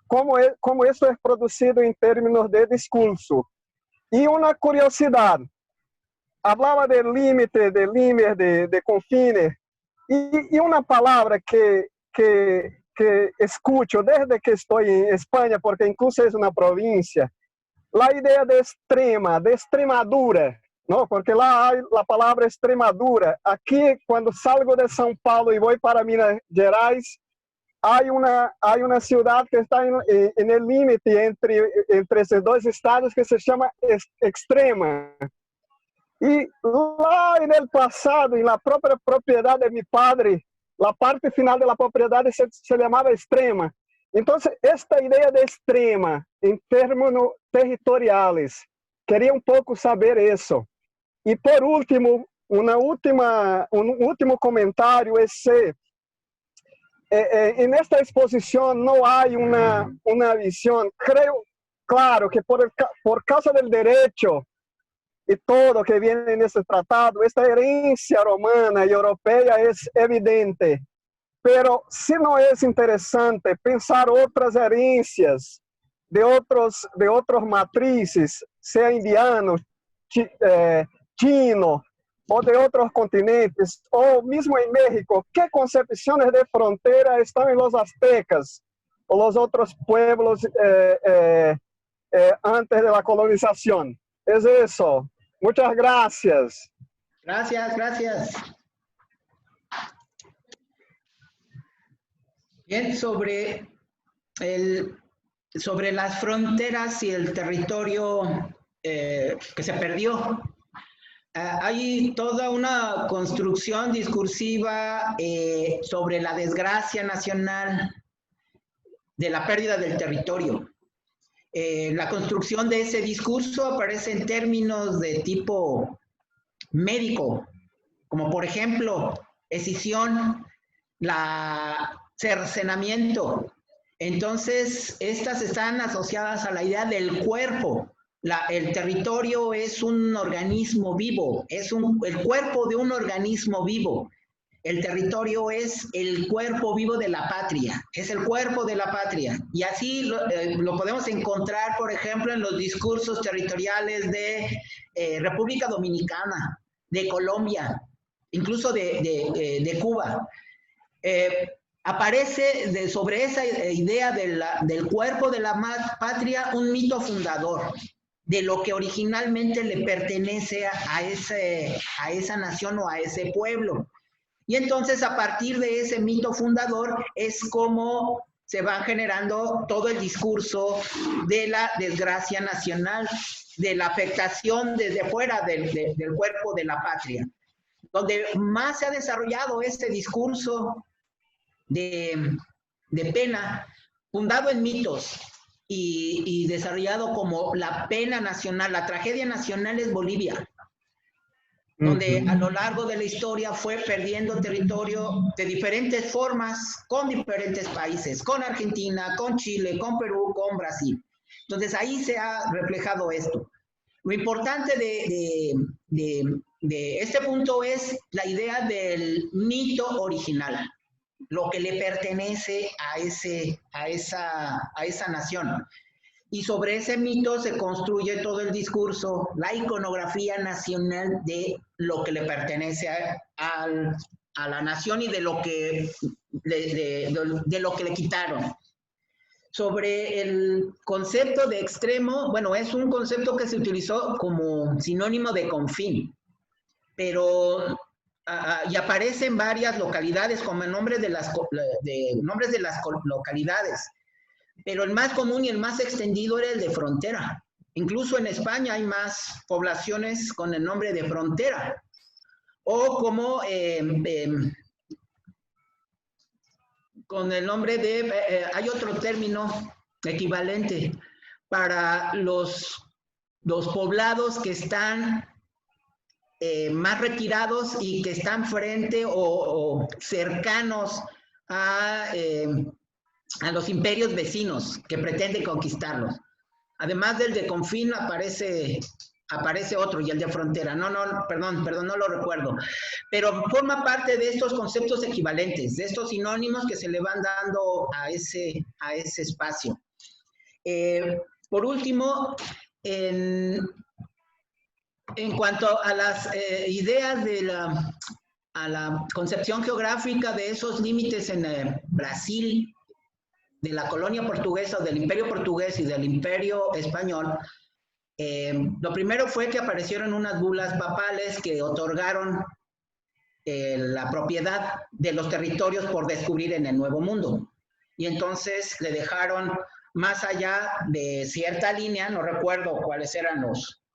¿cómo eso es producido en términos de discurso? Y una curiosidad, hablaba del límite, de confines, y una palabra que escucho desde que estoy en España, porque incluso es una provincia, la idea de extrema, de Extremadura. No, porque lá hay la palabra Extremadura. Aquí, cuando salgo de São Paulo y voy para Minas Gerais, hay una ciudad que está en el límite entre esos dos estados que se llama Extrema. Y lá en el pasado, en la propia propiedad de mi padre, la parte final de la propiedad se llamaba Extrema. Entonces, esta idea de extrema en términos territoriales, quería un poco saber eso. Y por último, un último comentario es en esta exposición no hay una visión, creo, claro, que por causa del derecho y todo que viene en este tratado, esta herencia romana y europea es evidente, pero si no es interesante pensar otras herencias de otros matrices, sea indiano, chino, o de otros continentes, o mismo en México, ¿qué concepciones de frontera están en los aztecas o los otros pueblos antes de la colonización? Es eso. Muchas gracias. Gracias, gracias. Bien, sobre las fronteras y el territorio que se perdió. Hay toda una construcción discursiva sobre la desgracia nacional de la pérdida del territorio. La construcción de ese discurso aparece en términos de tipo médico, como por ejemplo, escisión, cercenamiento. Entonces, estas están asociadas a la idea del cuerpo. El territorio es un organismo vivo, es el cuerpo de un organismo vivo. El territorio es el cuerpo vivo de la patria, es el cuerpo de la patria. Y así lo podemos encontrar, por ejemplo, en los discursos territoriales de República Dominicana, de Colombia, incluso de Cuba. Aparece sobre esa idea del cuerpo de la patria un mito fundador de lo que originalmente le pertenece a esa nación o a ese pueblo. Y entonces, a partir de ese mito fundador, es como se va generando todo el discurso de la desgracia nacional, de la afectación desde fuera del cuerpo de la patria. Donde más se ha desarrollado este discurso de pena, fundado en mitos, y desarrollado como la pena nacional, la tragedia nacional es Bolivia, donde a lo largo de la historia fue perdiendo territorio de diferentes formas con diferentes países, con Argentina, con Chile, con Perú, con Brasil. Entonces ahí se ha reflejado esto. Lo importante de este punto es la idea del mito original, lo que le pertenece a esa nación. Y sobre ese mito se construye todo el discurso, la iconografía nacional de lo que le pertenece a la nación y de lo que le quitaron. Sobre el concepto de extremo, bueno, es un concepto que se utilizó como sinónimo de confín, pero y aparece en varias localidades como nombres de las localidades, pero el más común y el más extendido era el de frontera. Incluso en España hay más poblaciones con el nombre de frontera, o como con el nombre de, hay otro término equivalente para los poblados que están más retirados y que están frente o cercanos a los imperios vecinos que pretenden conquistarlos. Además del de confín aparece otro, y el de frontera. Perdón, no lo recuerdo. Pero forma parte de estos conceptos equivalentes, de estos sinónimos que se le van dando a ese espacio. Por último, en cuanto a las ideas a la concepción geográfica de esos límites en Brasil, de la colonia portuguesa, del imperio portugués y del imperio español, Lo primero fue que aparecieron unas bulas papales que otorgaron la propiedad de los territorios por descubrir en el Nuevo Mundo. Y entonces le dejaron más allá de cierta línea, no recuerdo cuáles eran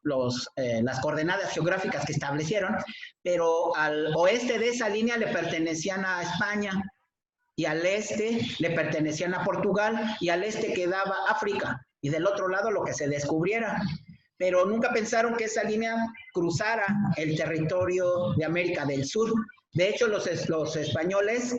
las coordenadas geográficas que establecieron, pero al oeste de esa línea le pertenecían a España, y al este le pertenecían a Portugal, y al este quedaba África, y del otro lado lo que se descubriera. Pero nunca pensaron que esa línea cruzara el territorio de América del Sur. De hecho, los españoles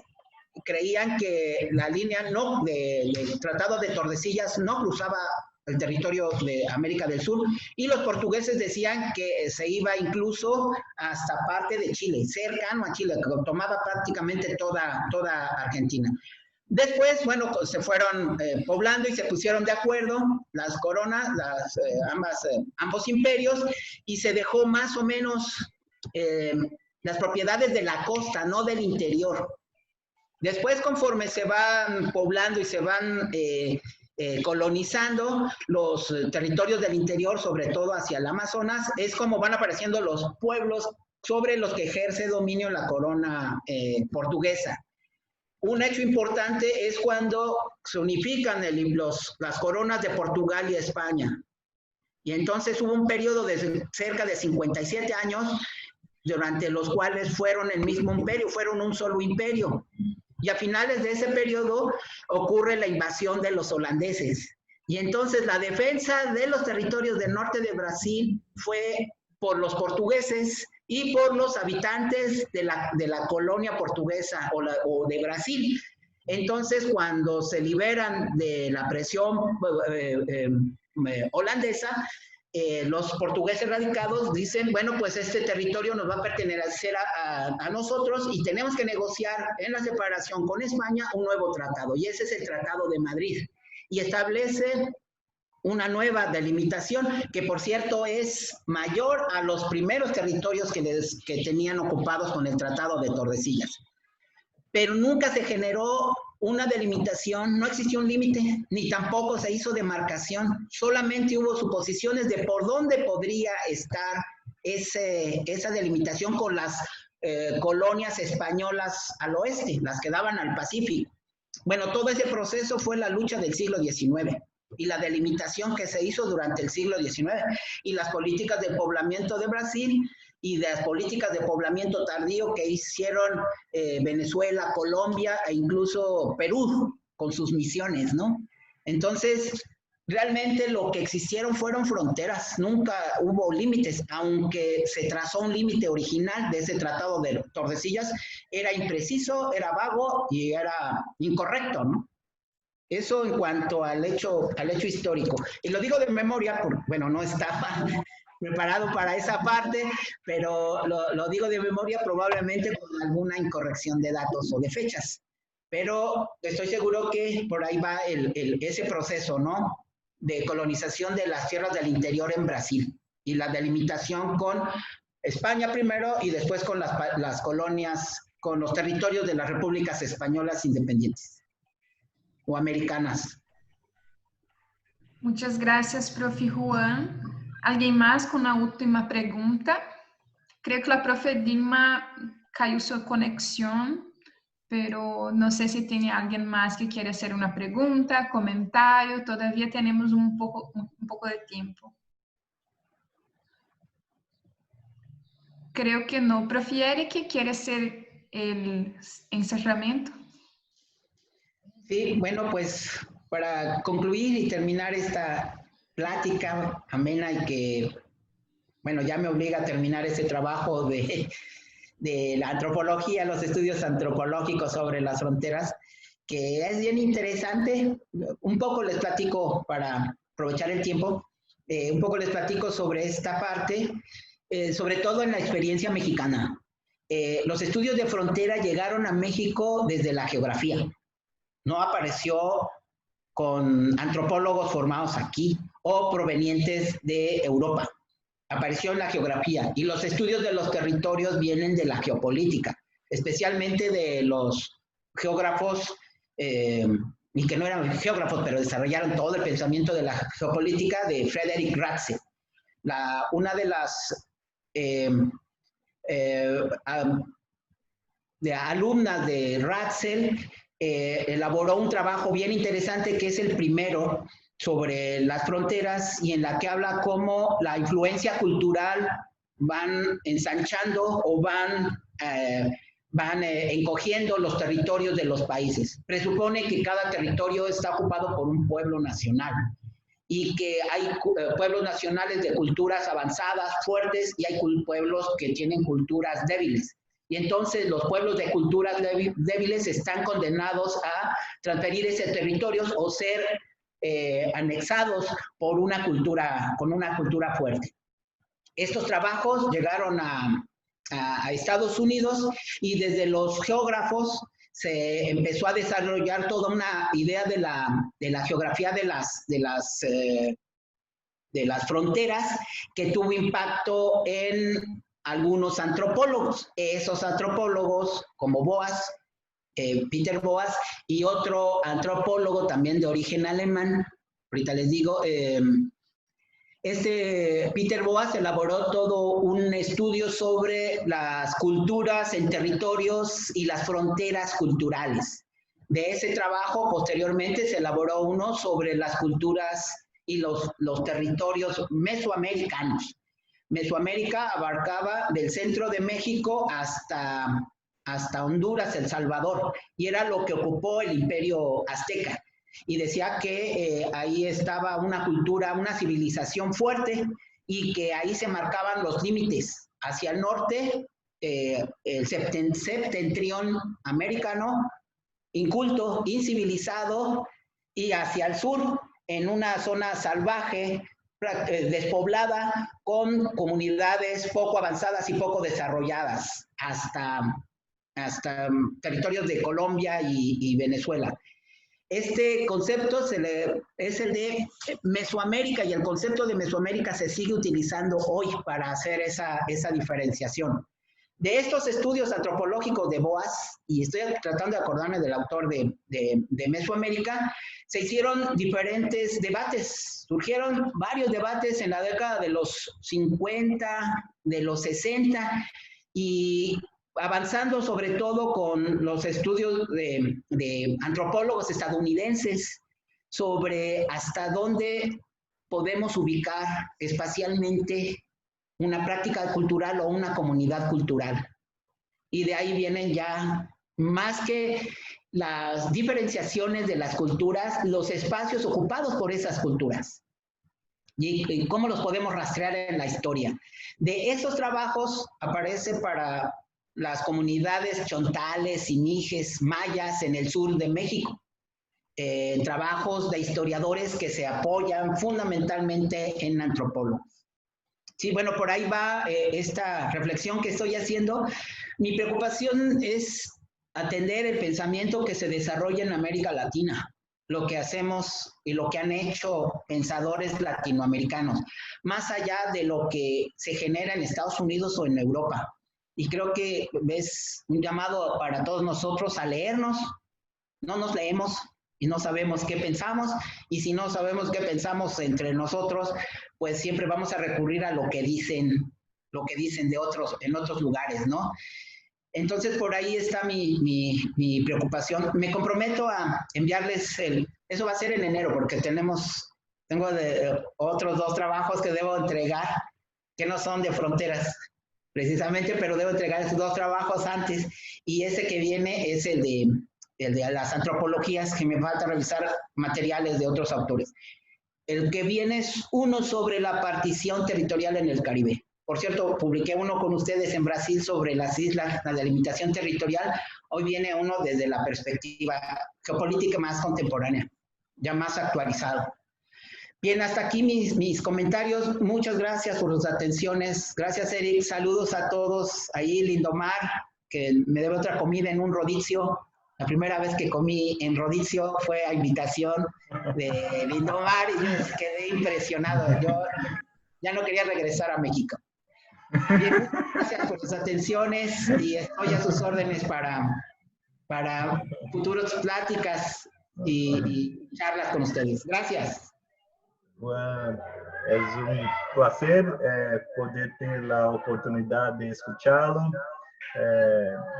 creían que la línea del Tratado de Tordesillas no cruzaba el territorio de América del Sur, y los portugueses decían que se iba incluso hasta parte de Chile, cercano a Chile, que tomaba prácticamente toda Argentina. Después, bueno, pues se fueron poblando y se pusieron de acuerdo las coronas, ambos imperios, y se dejó más o menos las propiedades de la costa, no del interior. Después, conforme se van poblando y se van colonizando los territorios del interior, sobre todo hacia el Amazonas, es como van apareciendo los pueblos sobre los que ejerce dominio la corona portuguesa. Un hecho importante es cuando se unifican las coronas de Portugal y España. Y entonces hubo un periodo de cerca de 57 años durante los cuales fueron el mismo imperio, fueron un solo imperio. Y a finales de ese periodo ocurre la invasión de los holandeses. Y entonces la defensa de los territorios del norte de Brasil fue por los portugueses y por los habitantes de la colonia portuguesa o de Brasil. Entonces, cuando se liberan de la presión holandesa, los portugueses radicados dicen, bueno, pues este territorio nos va a pertenecer a nosotros y tenemos que negociar en la separación con España un nuevo tratado. Y ese es el Tratado de Madrid. Y establece una nueva delimitación, que por cierto es mayor a los primeros territorios que tenían ocupados con el Tratado de Tordesillas. Pero nunca se generó una delimitación, no existió un límite, ni tampoco se hizo demarcación, solamente hubo suposiciones de por dónde podría estar esa delimitación con las colonias españolas al oeste, las que daban al Pacífico. Bueno, todo ese proceso fue la lucha del siglo XIX. Y la delimitación que se hizo durante el siglo XIX, y las políticas de poblamiento de Brasil, y las políticas de poblamiento tardío que hicieron Venezuela, Colombia e incluso Perú con sus misiones, ¿no? Entonces, realmente lo que existieron fueron fronteras, nunca hubo límites, aunque se trazó un límite original de ese Tratado de Tordesillas, era impreciso, era vago y era incorrecto, ¿no? Eso en cuanto al hecho histórico. Y lo digo de memoria, porque, bueno, no estaba preparado para esa parte, pero lo digo de memoria probablemente con alguna incorrección de datos o de fechas. Pero estoy seguro que por ahí va ese proceso, ¿no? De colonización de las tierras del interior en Brasil y la delimitación con España primero y después con las colonias, con los territorios de las repúblicas españolas independientes o americanas. Muchas gracias, profe Juan. ¿Alguien más con una última pregunta? Creo que la profe Dilma cayó su conexión, pero no sé si tiene alguien más que quiere hacer una pregunta, comentario. Todavía tenemos un poco de tiempo. Creo que no. Profe Eric, ¿quiere hacer el encerramiento? Sí, bueno, pues para concluir y terminar esta plática amena y que, bueno, ya me obliga a terminar ese trabajo de la antropología, los estudios antropológicos sobre las fronteras, que es bien interesante. Un poco les platico, para aprovechar el tiempo, un poco les platico sobre esta parte, sobre todo en la experiencia mexicana. Los estudios de frontera llegaron a México desde la geografía. No apareció con antropólogos formados aquí o provenientes de Europa. Apareció en la geografía, y los estudios de los territorios vienen de la geopolítica, especialmente de los geógrafos, y que no eran geógrafos, pero desarrollaron todo el pensamiento de la geopolítica de Frederick Ratzel. una de las alumnas de Ratzel elaboró un trabajo bien interesante que es el primero sobre las fronteras y en la que habla cómo la influencia cultural van ensanchando o van encogiendo los territorios de los países. Presupone que cada territorio está ocupado por un pueblo nacional y que hay pueblos nacionales de culturas avanzadas, fuertes, y hay pueblos que tienen culturas débiles. Y entonces los pueblos de culturas débiles están condenados a transferir esos territorios o ser anexados por una cultura, con una cultura fuerte. Estos trabajos llegaron a Estados Unidos y desde los geógrafos se empezó a desarrollar toda una idea de la geografía de las fronteras que tuvo impacto en algunos antropólogos. Esos antropólogos como Boas, Peter Boas, y otro antropólogo también de origen alemán, ahorita les digo, Peter Boas elaboró todo un estudio sobre las culturas en territorios y las fronteras culturales. De ese trabajo, posteriormente, se elaboró uno sobre las culturas y los territorios mesoamericanos. Mesoamérica abarcaba del centro de México hasta Honduras, El Salvador, y era lo que ocupó el Imperio Azteca. Y decía que ahí estaba una cultura, una civilización fuerte y que ahí se marcaban los límites. Hacia el norte, el septentrión americano, inculto, incivilizado, y hacia el sur, en una zona salvaje, despoblada, con comunidades poco avanzadas y poco desarrolladas, hasta territorios de Colombia y Venezuela. Este concepto es el de Mesoamérica, y el concepto de Mesoamérica se sigue utilizando hoy para hacer esa diferenciación. De estos estudios antropológicos de Boas, y estoy tratando de acordarme del autor de Mesoamérica, se hicieron diferentes debates, surgieron varios debates en la década de los 50, de los 60, y avanzando sobre todo con los estudios de antropólogos estadounidenses sobre hasta dónde podemos ubicar espacialmente una práctica cultural o una comunidad cultural. Y de ahí vienen ya, más que las diferenciaciones de las culturas, los espacios ocupados por esas culturas y cómo los podemos rastrear en la historia. De esos trabajos aparece para las comunidades chontales, sinijes, mayas en el sur de México. Trabajos de historiadores que se apoyan fundamentalmente en antropólogos. Sí, bueno, por ahí va esta reflexión que estoy haciendo. Mi preocupación es atender el pensamiento que se desarrolla en América Latina, lo que hacemos y lo que han hecho pensadores latinoamericanos, más allá de lo que se genera en Estados Unidos o en Europa. Y creo que es un llamado para todos nosotros a leernos. No nos leemos y no sabemos qué pensamos, y si no sabemos qué pensamos entre nosotros, pues siempre vamos a recurrir a lo que dicen en otros lugares, ¿no? Entonces, por ahí está mi preocupación. Me comprometo a enviarles eso va a ser en enero, porque tengo otros 2 trabajos que debo entregar, que no son de fronteras, precisamente, pero debo entregar esos 2 trabajos antes, y ese que viene es el de las antropologías, que me falta revisar materiales de otros autores. El que viene es uno sobre la partición territorial en el Caribe. Por cierto, publiqué uno con ustedes en Brasil sobre las islas, la delimitación territorial. Hoy viene uno desde la perspectiva geopolítica más contemporánea, ya más actualizado. Bien, hasta aquí mis comentarios. Muchas gracias por sus atenciones. Gracias, Eric. Saludos a todos. Ahí Lindomar, que me debe otra comida en un rodicio. La primera vez que comí en rodicio fue a invitación de Lindomar y yo quedé impresionado. Yo ya no quería regresar a México. Bien, gracias por sus atenciones y estoy a sus órdenes para futuras pláticas y charlas con ustedes. Gracias. Juan, Es un placer poder tener la oportunidad de escucharlo.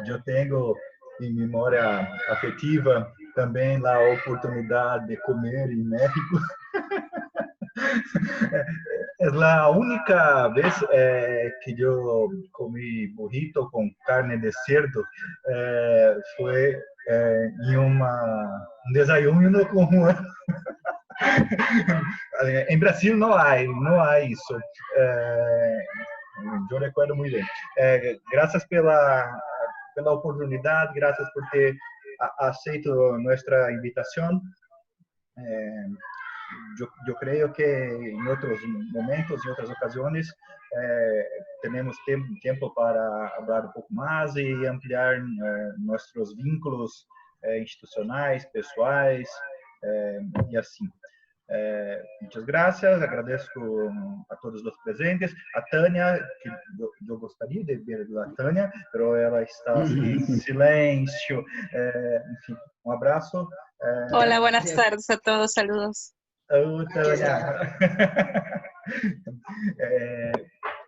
Yo tengo en memoria afectiva también la oportunidad de comer en México. Es la única vez que yo comí burrito con carne de cerdo. Fue en un desayuno con Juan. En Brasil no hay eso. Yo recuerdo muy bien. Gracias pela oportunidad, gracias por ter aceito nuestra invitación. Yo creo que en otros momentos, en otras ocasiones, tenemos tiempo para hablar un poco más y ampliar nuestros vínculos institucionales, pessoais, y así. Muchas gracias, agradezco a todos los presentes, a Tania, que yo gustaría de ver a Tania, pero ela está en silencio. En fin, un abrazo. Hola, buenas tardes a todos, saludos. Tania.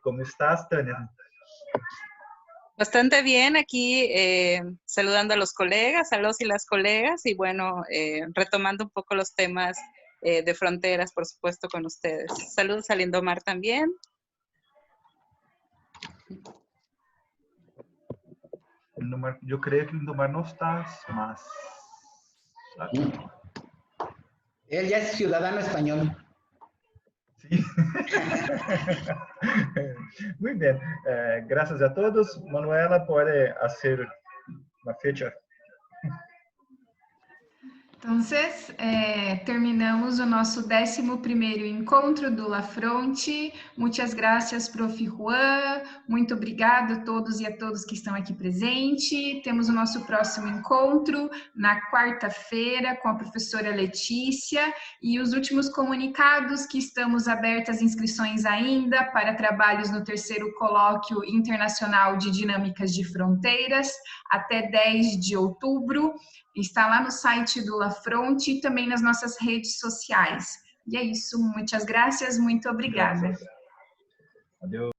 ¿Cómo estás, Tania? Bastante bien, aquí saludando a los colegas, a los y las colegas, y bueno, retomando un poco los temas de fronteras, por supuesto, con ustedes. Saludos a Lindomar también. Lindomar, yo creo que Lindomar no está más. Él ya es ciudadano español. Sí. Muy bien. Gracias a todos. Manuela puede hacer la fecha. Entonces, terminamos o nosso 11º encontro do Lafronte. Muitas graças, Prof. Juan. Muito obrigado a todos e a todas que estão aqui presentes. Temos o nosso próximo encontro na quarta-feira com a professora Letícia. E os últimos comunicados que estamos abertas às inscrições ainda para trabalhos no 3º Colóquio Internacional de Dinâmicas de Fronteiras, até 10 de outubro. Está lá no site do Lafronte e também nas nossas redes sociais. E é isso. Muitas graças, muito obrigada. Gracias. Adeus.